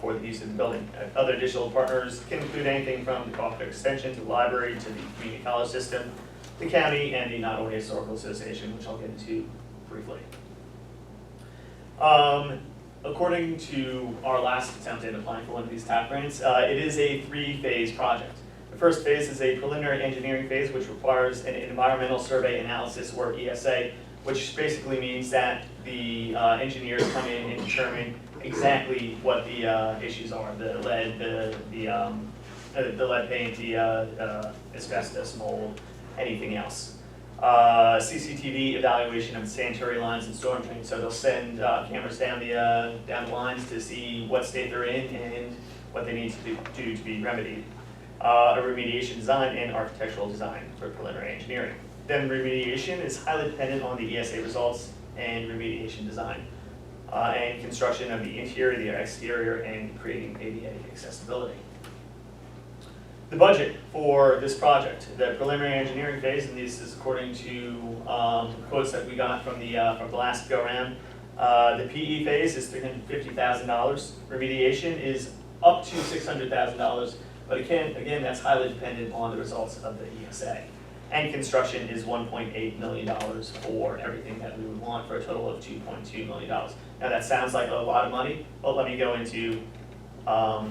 for the use of the building. Other additional partners can include anything from the Cooperative Extension to the library to the community college system, the county, and the Nottaway Historical Association, which I'll get into briefly. According to our last attempt at applying for one of these TAP grants, it is a 3-phase project. The first phase is a preliminary engineering phase, which requires an environmental survey analysis, or ESA, which basically means that the engineers come in and determine exactly what the issues are: the lead, the lead paint, the asbestos, mold, anything else. CCTV evaluation of the sanitary lines and storm drains. So they'll send cameras down the lines to see what state they're in and what they need to do to be remedied. A remediation design and architectural design for preliminary engineering. Then remediation is highly dependent on the ESA results and remediation design, and construction of the interior, the exterior, and creating ADA accessibility. The budget for this project, the preliminary engineering phase, and this is according to quotes that we got from the last go around. The PE phase is $350,000. Remediation is up to $600,000, but again, that's highly dependent on the results of the ESA. And construction is $1.8 million for everything that we would want, for a total of $2.2 million. Now that sounds like a lot of money, but let me go into a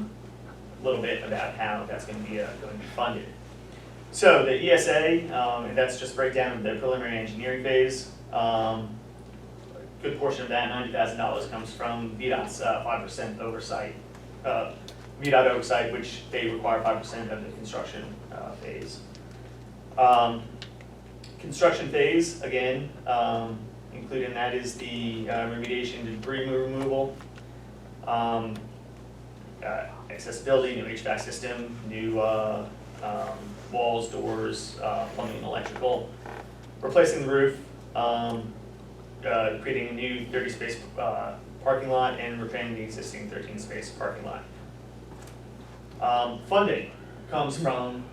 little bit about how that's going to be funded. So the ESA, and that's just breakdown of the preliminary engineering phase. A good portion of that, $90,000, comes from VDOT's 5% oversight. VDOT oversight, which they require 5% of the construction phase. Construction phase, again, included in that is the remediation, debris removal, accessibility, new HVAC system, new walls, doors, plumbing and electrical, replacing the roof, creating a new 30-space parking lot, and repairing the existing 13-space parking lot. Funding comes from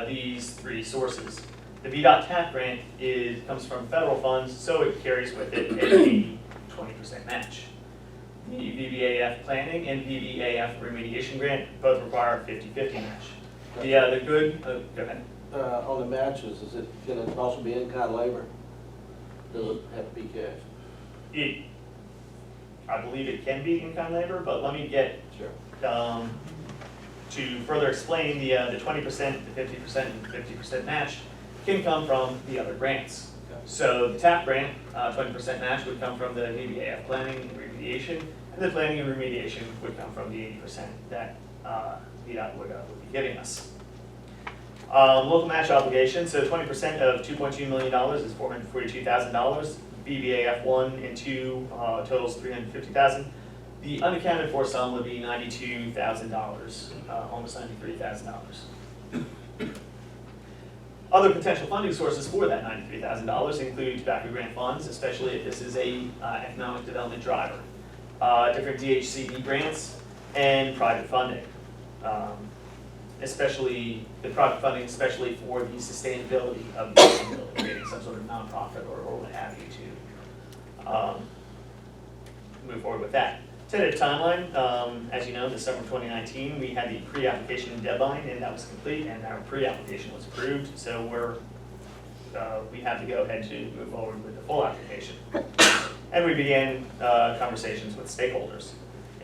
these 3 sources. The VDOT TAP grant comes from federal funds, so it carries with it a 20% match. The VBAF planning and VBAF remediation grant both require a 50-50 match. Go ahead. On the matches, is it going to also be in-kind labor? Does it have to be cash? I believe it can be in-kind labor, but let me get to further explain the 20%, the 50%, and 50% match can come from the other grants. Okay. So the TAP grant, 20% match would come from the VBAF planning and remediation, and the planning and remediation would come from the 80% that VDOT would be giving us. Local match obligation, so 20% of $2.2 million is $442,000. VBA F1 and 2 totals $350,000. The unaccounted for sum would be $92,000, almost $93,000. Other potential funding sources for that $93,000 include tobacco grant funds, especially if this is a economic development driver, different DHCD grants, and private funding. Especially the private funding, especially for the sustainability of the building, creating some sort of nonprofit or what have you to move forward with that. Tentative timeline, as you know, December 2019, we had the pre-application deadline, and that was complete, and our pre-application was approved, so we have to go ahead to move forward with the full application. And we began conversations with stakeholders.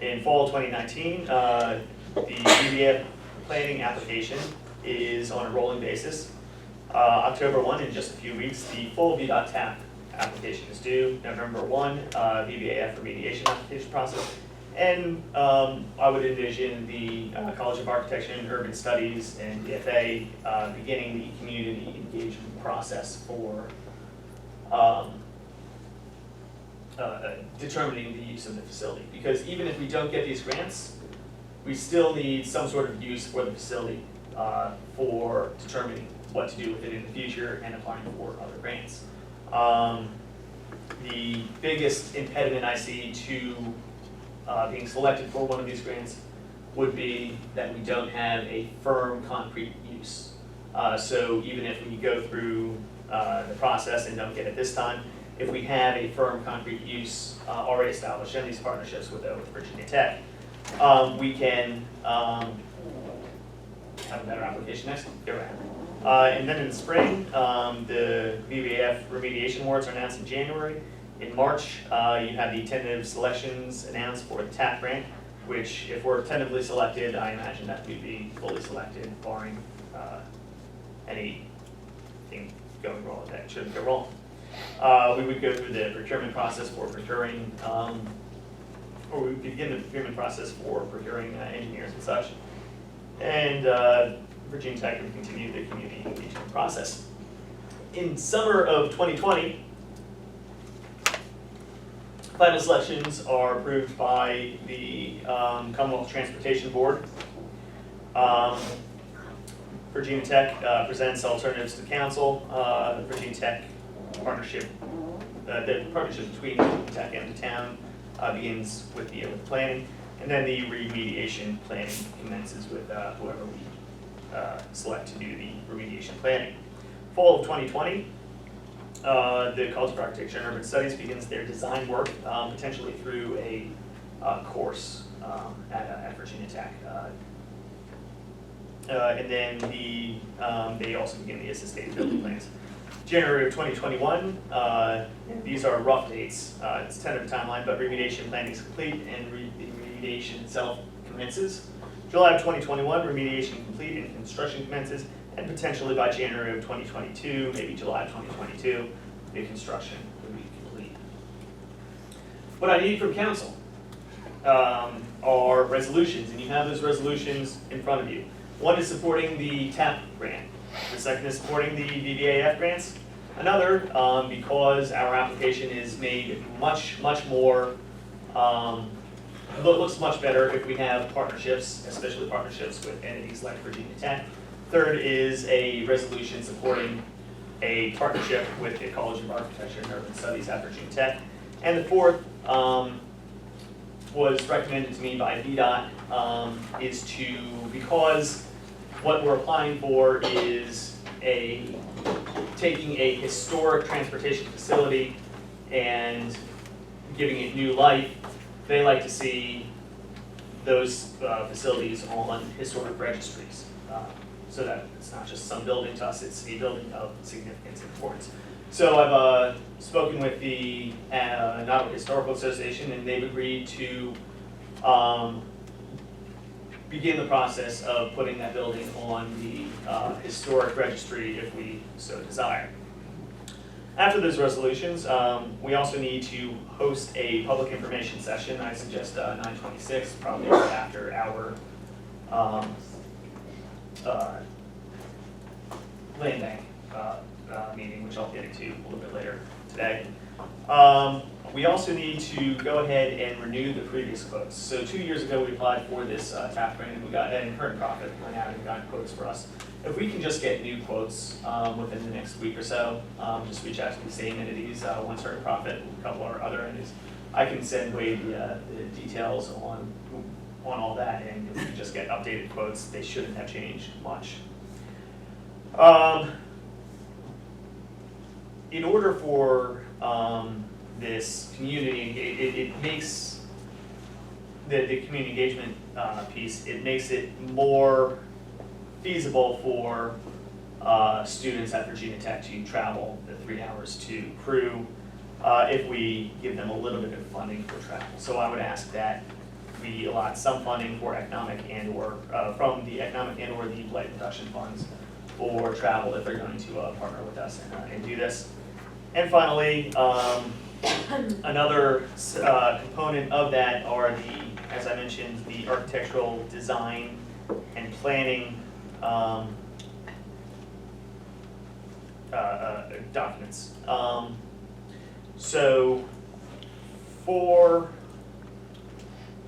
In fall 2019, the BVA planning application is on a rolling basis. October 1, in just a few weeks, the full VDOT TAP application is due. November 1, VBAF remediation application process. And I would envision the College of Architecture and Urban Studies and DFA beginning the community engagement process for determining the use of the facility. Because even if we don't get these grants, we still need some sort of use for the facility for determining what to do with it in the future and applying for other grants. The biggest impediment I see to being selected for one of these grants would be that we don't have a firm, concrete use. So even if we go through the process and don't get it this time, if we have a firm, concrete use already established in these partnerships with Virginia Tech, we can have a better application next year. And then in the spring, the VBAF remediation awards are announced in January. In March, you have the tentative selections announced for the TAP grant, which if we're tentatively selected, I imagine that we'd be fully selected, barring anything going wrong that shouldn't go wrong. We would go through the procurement process for procuring, or we would begin the procurement process for procuring engineers and such. And Virginia Tech would continue the community engagement process. In summer of 2020, final selections are approved by the Commonwealth Transportation Board. Virginia Tech presents alternatives to council. Virginia Tech partnership, the partnership between Virginia Tech and the town begins with the planning, and then the remediation planning commences with whoever we select to do the remediation planning. Fall of 2020, the College of Architecture and Urban Studies begins their design work, potentially through a course at Virginia Tech. And then they also begin the sustainability plans. January of 2021, these are rough dates, it's a tentative timeline, but remediation planning is complete and the remediation itself commences. July of 2021, remediation complete and construction commences, and potentially by January of 2022, maybe July of 2022, the construction will be complete. What I need from council are resolutions, and you have those resolutions in front of you. One is supporting the TAP grant. The second is supporting the VBAF grants. Another, because our application is made much more, looks much better if we have partnerships, especially partnerships with entities like Virginia Tech. Third is a resolution supporting a partnership with the College of Architecture and Urban Studies at Virginia Tech. And the fourth was recommended to me by VDOT, is to, because what we're applying for is taking a historic transportation facility and giving it new life. They like to see those facilities on historic registries, so that it's not just some building to us, it's a building of significance and importance. So I've spoken with the Nottaway Historical Association, and they've agreed to begin the process of putting that building on the historic registry if we so desire. After those resolutions, we also need to host a public information session. I suggest 9/26, probably after our land bank meeting, which I'll get into a little bit later today. We also need to go ahead and renew the previous quotes. So 2 years ago, we applied for this TAP grant, and we got, and Current Profit went out and got quotes for us. If we can just get new quotes within the next week or so, just reach out to the same entities, One Certain Profit, a couple of our other entities. I can send Wade the details on all that, and if we just get updated quotes, they shouldn't have changed much. In order for this community, it makes the community engagement piece, it makes it more feasible for students at Virginia Tech to travel the 3 hours to Crew if we give them a little bit of funding for travel. So I would ask that we allot some funding for economic and/or from the economic and/or the blight reduction funds for travel if they're going to partner with us and do this. And finally, another component of that are as I mentioned, the architectural design and planning documents. So for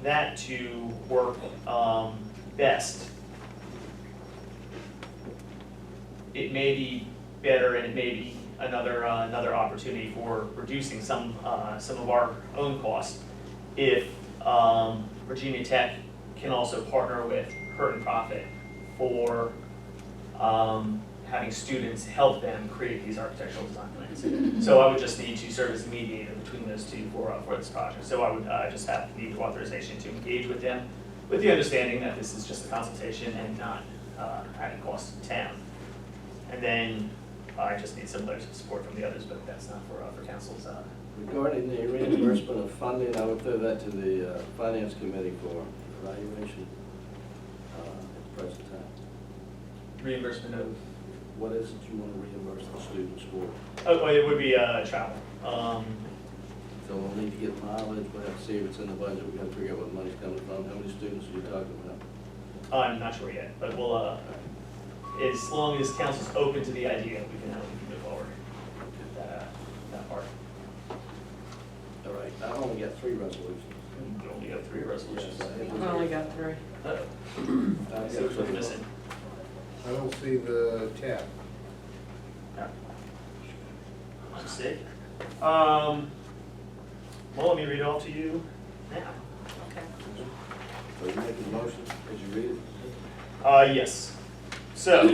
that to work best, it may be better, and it may be another opportunity for reducing some of our own costs if Virginia Tech can also partner with Current Profit for having students help them create these architectural design plans. So I would just need to serve as a mediator between those two for this project. So I would just need authorization to engage with them, with the understanding that this is just a consultation and not adding costs to the town. And then I just need some letters of support from the others, but that's not for council's. Regarding the reimbursement of funding, I would throw that to the Finance Committee for evaluation at the present time. Reimbursement of? What is it you want to reimburse the students for? Oh, well, it would be travel. So we'll need to get mileage, we'll have to see if it's in the budget, we gotta figure out what money's coming from, how many students are you talking about? I'm not sure yet, but we'll, as long as council's open to the idea, we can move forward with that part. All right, I only got 3 resolutions. We only have 3 resolutions. I only got 3. I So which one's missing? I don't see the tab. Let's see. Well, let me read it all to you now. Okay. So you making a motion as you read it? Yes. So,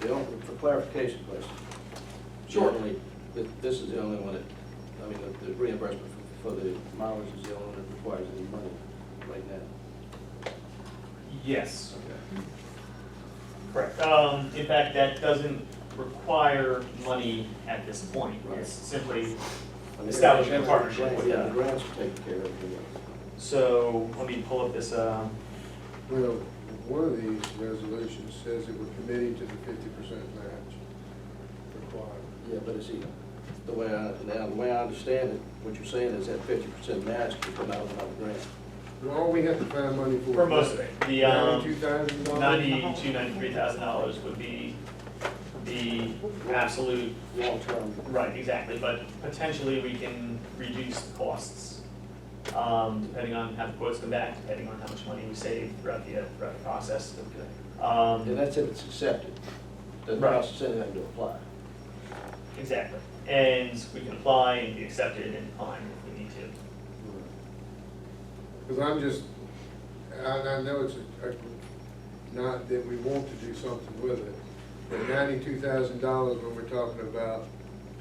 For clarification question. Sure. This is the only one that, I mean, the reimbursement for the mileage is the only one that requires any money right now. Yes, Okay. correct. In fact, that doesn't require money at this point. It's simply establishing a partnership with Yeah, the them. grants are taking care of everything else. So, let me pull up this, Well, one of these resolutions says that we're committing to the 50% match required. Yeah, but it's either, the way I understand it, what you're saying is that 50% match can come out of another grant. Well, all we have to find money for. for most of it. The $92,000? $92,000, $93,000 would be the absolute, Long-term. right, exactly, but potentially we can reduce the costs, depending on how the quotes come back, depending on how much money we save throughout the process. And that's if it's accepted. Doesn't Right. cost us anything to apply. Exactly, and we can apply and be accepted and fine if we need to. Because I'm just, I know it's not that we want to do something with it, but $92,000 when we're talking about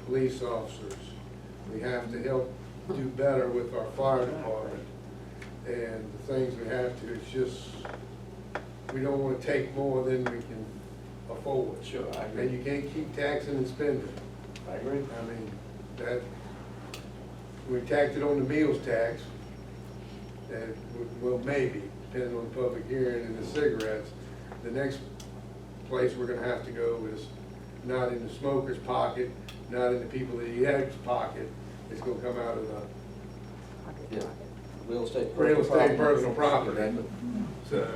police officers, we have to help do better with our fire department and the things we have to. It's just, we don't want to take more than we can afford. Sure, I And agree. you can't keep taxing and spending. I agree. I mean, that, we tacked it on the meals tax, and, well, maybe, depending on the public hearing and the cigarettes. The next place we're gonna have to go is not in the smoker's pocket, not in the people that eat eggs pocket. It's gonna come out of the Yeah. Real estate. personal property. So,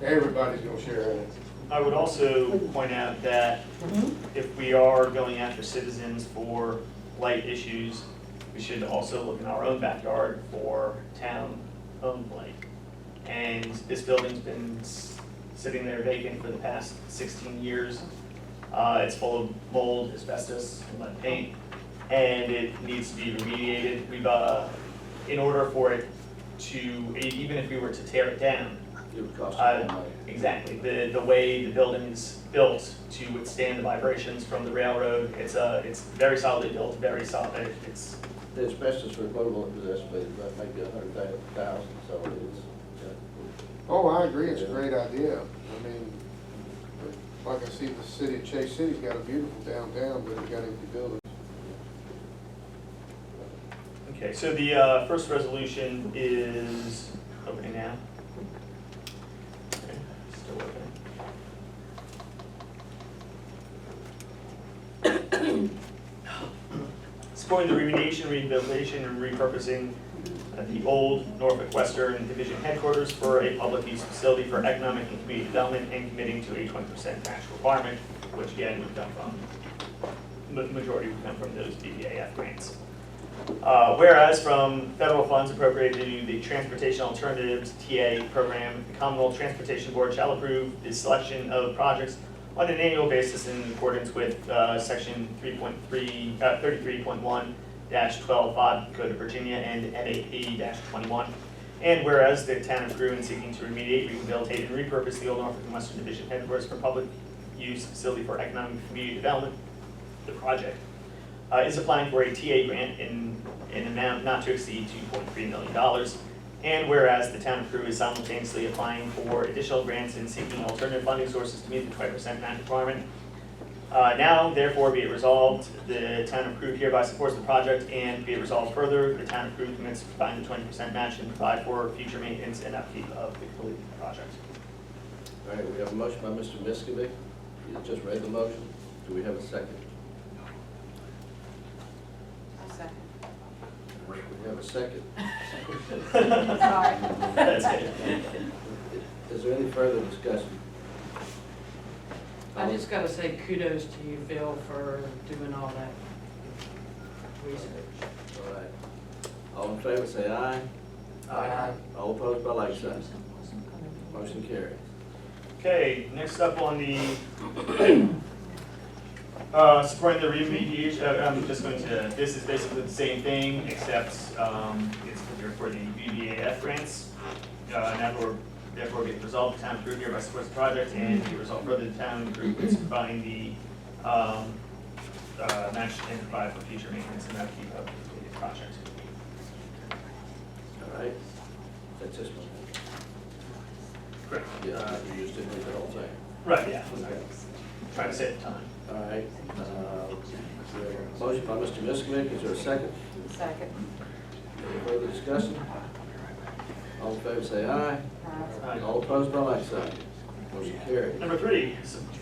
everybody's gonna share in it. I would also point out that if we are going after citizens for light issues, we should also look in our own backyard for town-owned light. And this building's been sitting there vacant for the past 16 years. It's full of mold, asbestos, and lead paint, and it needs to be remediated. We've, in order for it to, even if we were to tear it down, It would cost a lot of money. exactly, the way the building is built to withstand the vibrations from the railroad, it's very solidly built, very solid, it's, The asbestos removal is estimated about maybe 100,000, so it's, Oh, I agree, it's a great idea. I mean, like I see, the city of Chase City's got a beautiful downtown, but it's got empty buildings. okay, so the first resolution is opening now. Okay, still open. Supporting the remediation, rehabilitation, and repurposing of the old Norfolk Western Division headquarters for a public use facility for economic and community development, and committing to a 20% match requirement, which again would come from, the majority would come from those BBAF grants. Whereas from federal funds appropriated to the Transportation Alternatives TA program, the Commonwealth Transportation Board shall approve the selection of projects on an annual basis in accordance with section 33.1-12.5 Code of Virginia and NAP-21. And whereas the town of Crewe, in seeking to remediate, rehabilitate, and repurpose the old Norfolk and Western Division headquarters for public use facility for economic and community development, the project is applying for a TA grant in an amount not to exceed $2.3 million. And whereas the town of Crewe is simultaneously applying for additional grants and seeking alternative funding sources to meet the 20% match requirement. Now, therefore, be it resolved, the town of Crewe hereby supports the project, and be it resolved further, the town of Crewe commits to provide the 20% match and provide for future maintenance and upkeep of the completed project. all right, we have a motion by Mr. Miskovic. You just read the motion. Do we have a second? I'll second. We have a second. Sorry. That's it. Is there any further discussion? I just gotta say kudos to you, Phil, for doing all that research. All right. All in favor, say aye. All opposed by like sign. Motion carries. Okay, next up on the, supporting the remediation, I'm just going to, this is basically the same thing, except it's for the BBAF grants. Therefore, be it resolved, the town of Crewe hereby supports the project, and be resolved further, the town of Crewe is providing the match and provide for future maintenance and upkeep of the completed project. All right. That's this one. Correct. Yeah, you just didn't read the whole thing. Right, yeah. Okay. Trying to save time. All right. Motion by Mr. Miskovic. Is there a second? Second. Any further discussion? All in favor, say aye. All opposed by like sign. Motion carried. Number three,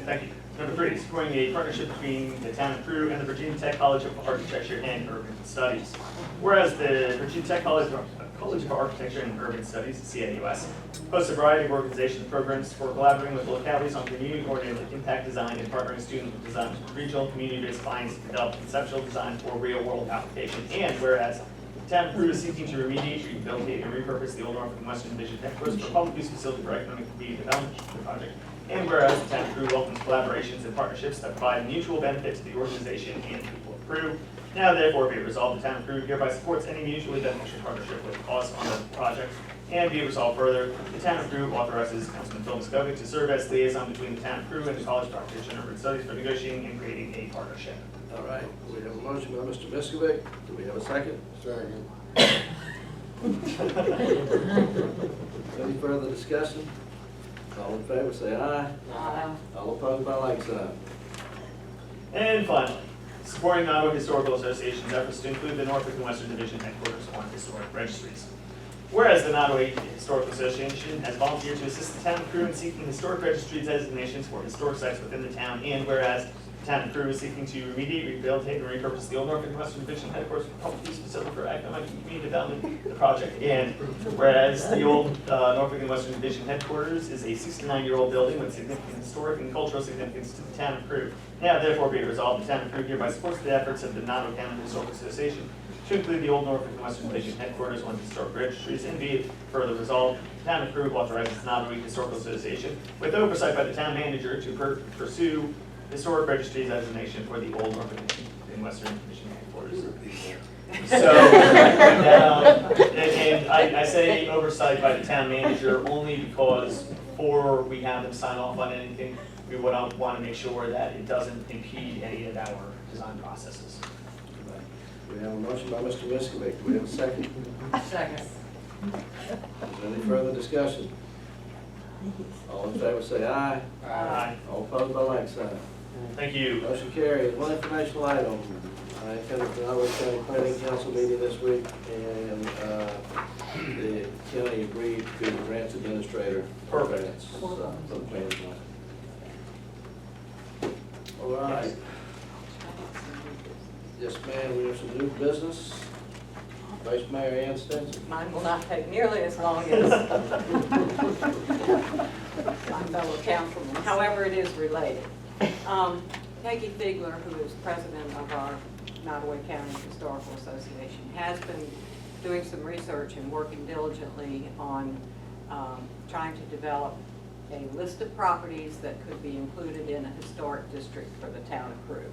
thank you. Number three, supporting a partnership between the town of Crewe and the Virginia Tech College of Architecture and Urban Studies. Whereas the Virginia Tech College of Architecture and Urban Studies, CAUS, hosts a variety of organizational programs for collaborating with localities on community-oriented impact design and partnering students with design regional community-based clients to develop conceptual design for real-world application. And whereas the town of Crewe is seeking to remediate, rehabilitate, and repurpose the old Norfolk and Western Division headquarters for public use facility for economic and community development of the project. And whereas the town of Crewe welcomes collaborations and partnerships that provide mutual benefit to the organization and people of Crewe. Now therefore be it resolved, the town of Crewe hereby supports any mutually beneficial partnership with us on the project. And be it resolved further, the town of Crewe authorizes Councilman Phil Miskovic to serve as liaison between the town of Crewe and the College of Architecture and Urban Studies for negotiating and creating a partnership. All right. We have a motion by Mr. Miskovic. Do we have a second? Second. Any further discussion? All in favor, say aye. All opposed by like sign. And finally, supporting the Ottawa Historical Association's efforts to include the Norfolk and Western Division headquarters on historic registries. Whereas the Ottawa Historical Association has volunteered to assist the town of Crewe in seeking historic registry designations for historic sites within the town, and whereas The town of Crew is seeking to remediate, rehabilitate, and repurpose the old Norfolk and Western Division headquarters for public use facility for economic and community development the project. And whereas the old Norfolk and Western Division headquarters is a 69-year-old building with significant historic and cultural significance to the town of Crew. Now therefore be it resolved, the town of Crew hereby supports the efforts of the Nottaway County Historical Association to include the old Norfolk and Western Division headquarters on historic registries, and be it further resolved, the town of Crew authorizes the Nottaway Historical Association with oversight by the town manager to pursue historic registry designation for the old Norfolk and Western Division headquarters. So, and I say oversight by the town manager only because before we have them sign off on anything, we would want to make sure that it doesn't impede any of our design processes. We have a motion by Mr. Miskovic. Do we have a second? Second. Is there any further discussion? All in favor say aye. Aye. All opposed by like sign. Thank you. Motion carries. One informational item. I attended the Nottaway County Planning Council meeting this week, and the county agreed to the grants administrator. Perfect. Grants, for the planning council. All right. Yes, ma'am, we have some new business. Vice Mayor Ann Stinson. Mine will not take nearly as long as my fellow councilman, however it is related. Peggy Figler, who is president of our Nottaway County Historical Association, has been doing some research and working diligently on trying to develop a list of properties that could be included in a historic district for the town of Crew.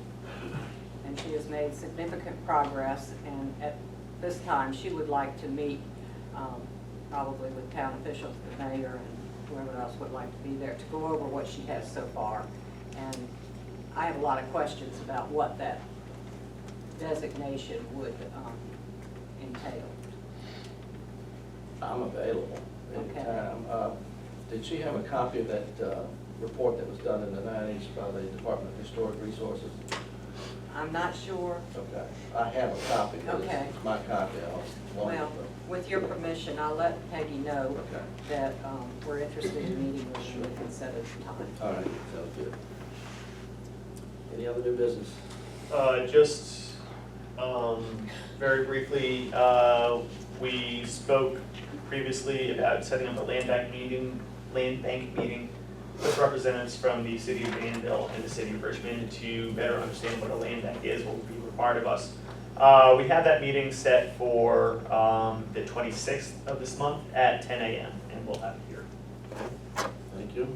And she has made significant progress, and at this time, she would like to meet probably with town officials, the mayor, and whoever else would like to be there to go over what she has so far. And I have a lot of questions about what that designation would entail. I'm available Okay. anytime. Did she have a copy of that report that was done in the 90s by the Department of Historic Resources? I'm not sure. Okay, I have a copy. But Okay. It's my copy. Well, with your permission, I'll let Peggy know Okay. that we're interested in meeting with you and set a time. All right, sounds good. Any other new business? Just very briefly, we spoke previously about setting up a land bank meeting with representatives from the city of Danville and the city of Richmond to better understand what a land bank is, what would be required of us. We have that meeting set for the 26th of this month at 10 a.m. and we'll have it here. Thank you.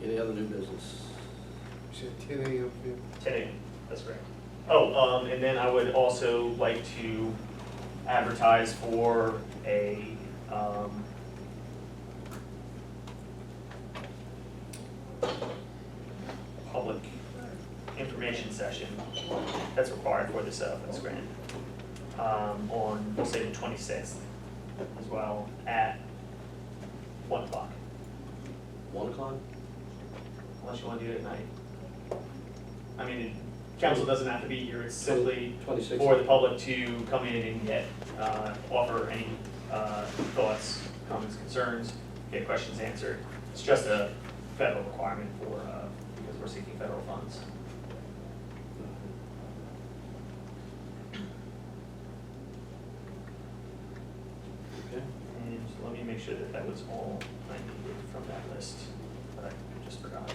Any other new business? You said 10 a.m. 10 a.m., that's correct. Oh, and then I would also like to advertise for a public information session that's required for this funds grant on, say, the 26th as well at 1 o'clock, 1 o'clock? unless you want to do it at night. I mean, council doesn't have to be here, it's simply 26th. for the public to come in and get, offer any thoughts, comments, concerns, get questions answered. It's just a federal requirement for, because we're seeking federal funds. Okay. And let me make sure that that was all I needed from that list, but I just forgot.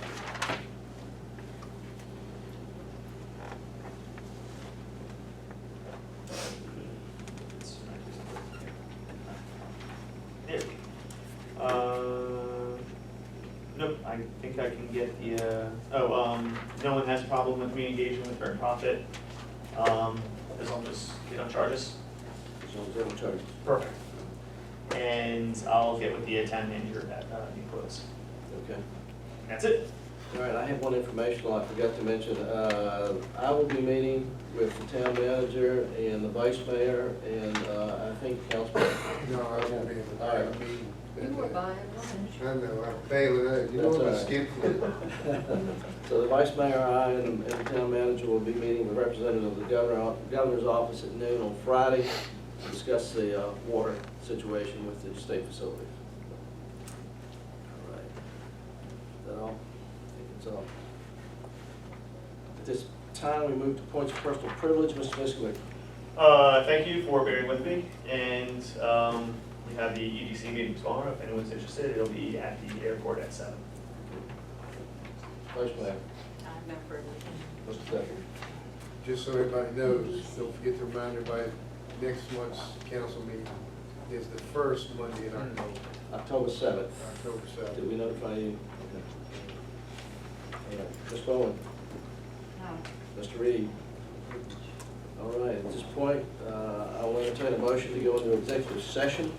There we go. Nope, I think I can get the, no one has a problem with me engaging with Fair Profit, as long as they don't charge us. As long as they don't charge. Perfect. And I'll get with the town manager at Nicholas. Okay. That's it. All right, I have one informational I forgot to mention. I will be meeting with the town manager and the vice mayor and I think council. No, I won't be in the All right. meeting. You were buying lunch. I know, I'm failing out. You know what, I skipped it. So the vice mayor, I, and the town manager will be meeting with representatives of the governor's office at noon on Friday to discuss the water situation with the state facilities. All right. Is that all? I think it's all. At this time, we move to points of personal privilege. Mr. Miskovic. Thank you for bearing with me, and we have the EDC meeting tomorrow. If anyone's interested, it'll be at the airport at 7. Vice Mayor. I have no privilege. Mr. Duffy. Just so everybody knows, don't forget to remind everybody, next month's council meeting is the first Monday in October, October 7th. October 7th. Did we notify you? Okay. All right. Ms. Bowen. No. Mr. Reed. All right, at this point, I will entertain a motion to go into executive session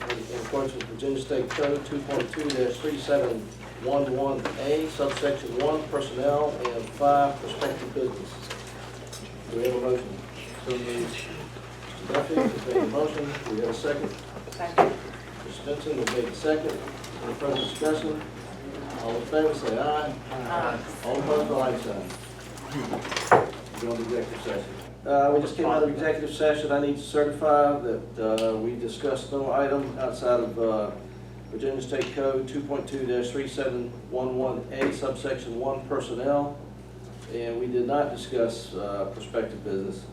in accordance with Virginia State Code 2.2-3711A, subsection 1, personnel, and 5, prospective business. Do we have a motion? So moved. Mr. Duffy has made a motion. Do we have a second? Second. Mr. Stinson has made a second. Any further discussion? All in favor, say aye. Aye. All opposed, by like sign. Go into executive session. We just came out of executive session. I need to certify that we discussed no item outside of Virginia State Code 2.2-3711A, subsection 1, personnel, and we did not discuss prospective business.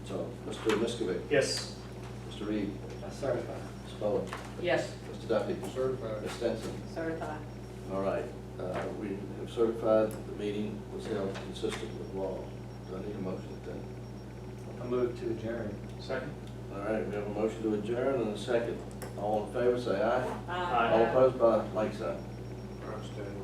So, Mr. Miskovic, Yes. Mr. Reed, I certify. Ms. Bowen, Yes. Mr. Duffy, Certified. Ms. Stinson. Certified. All right, we have certified that the meeting was held consistent with law. Do I need a motion then? I move to adjourn. Second. All right, we have a motion to adjourn and a second. All in favor, say aye. Aye. All opposed, by like sign. I understand.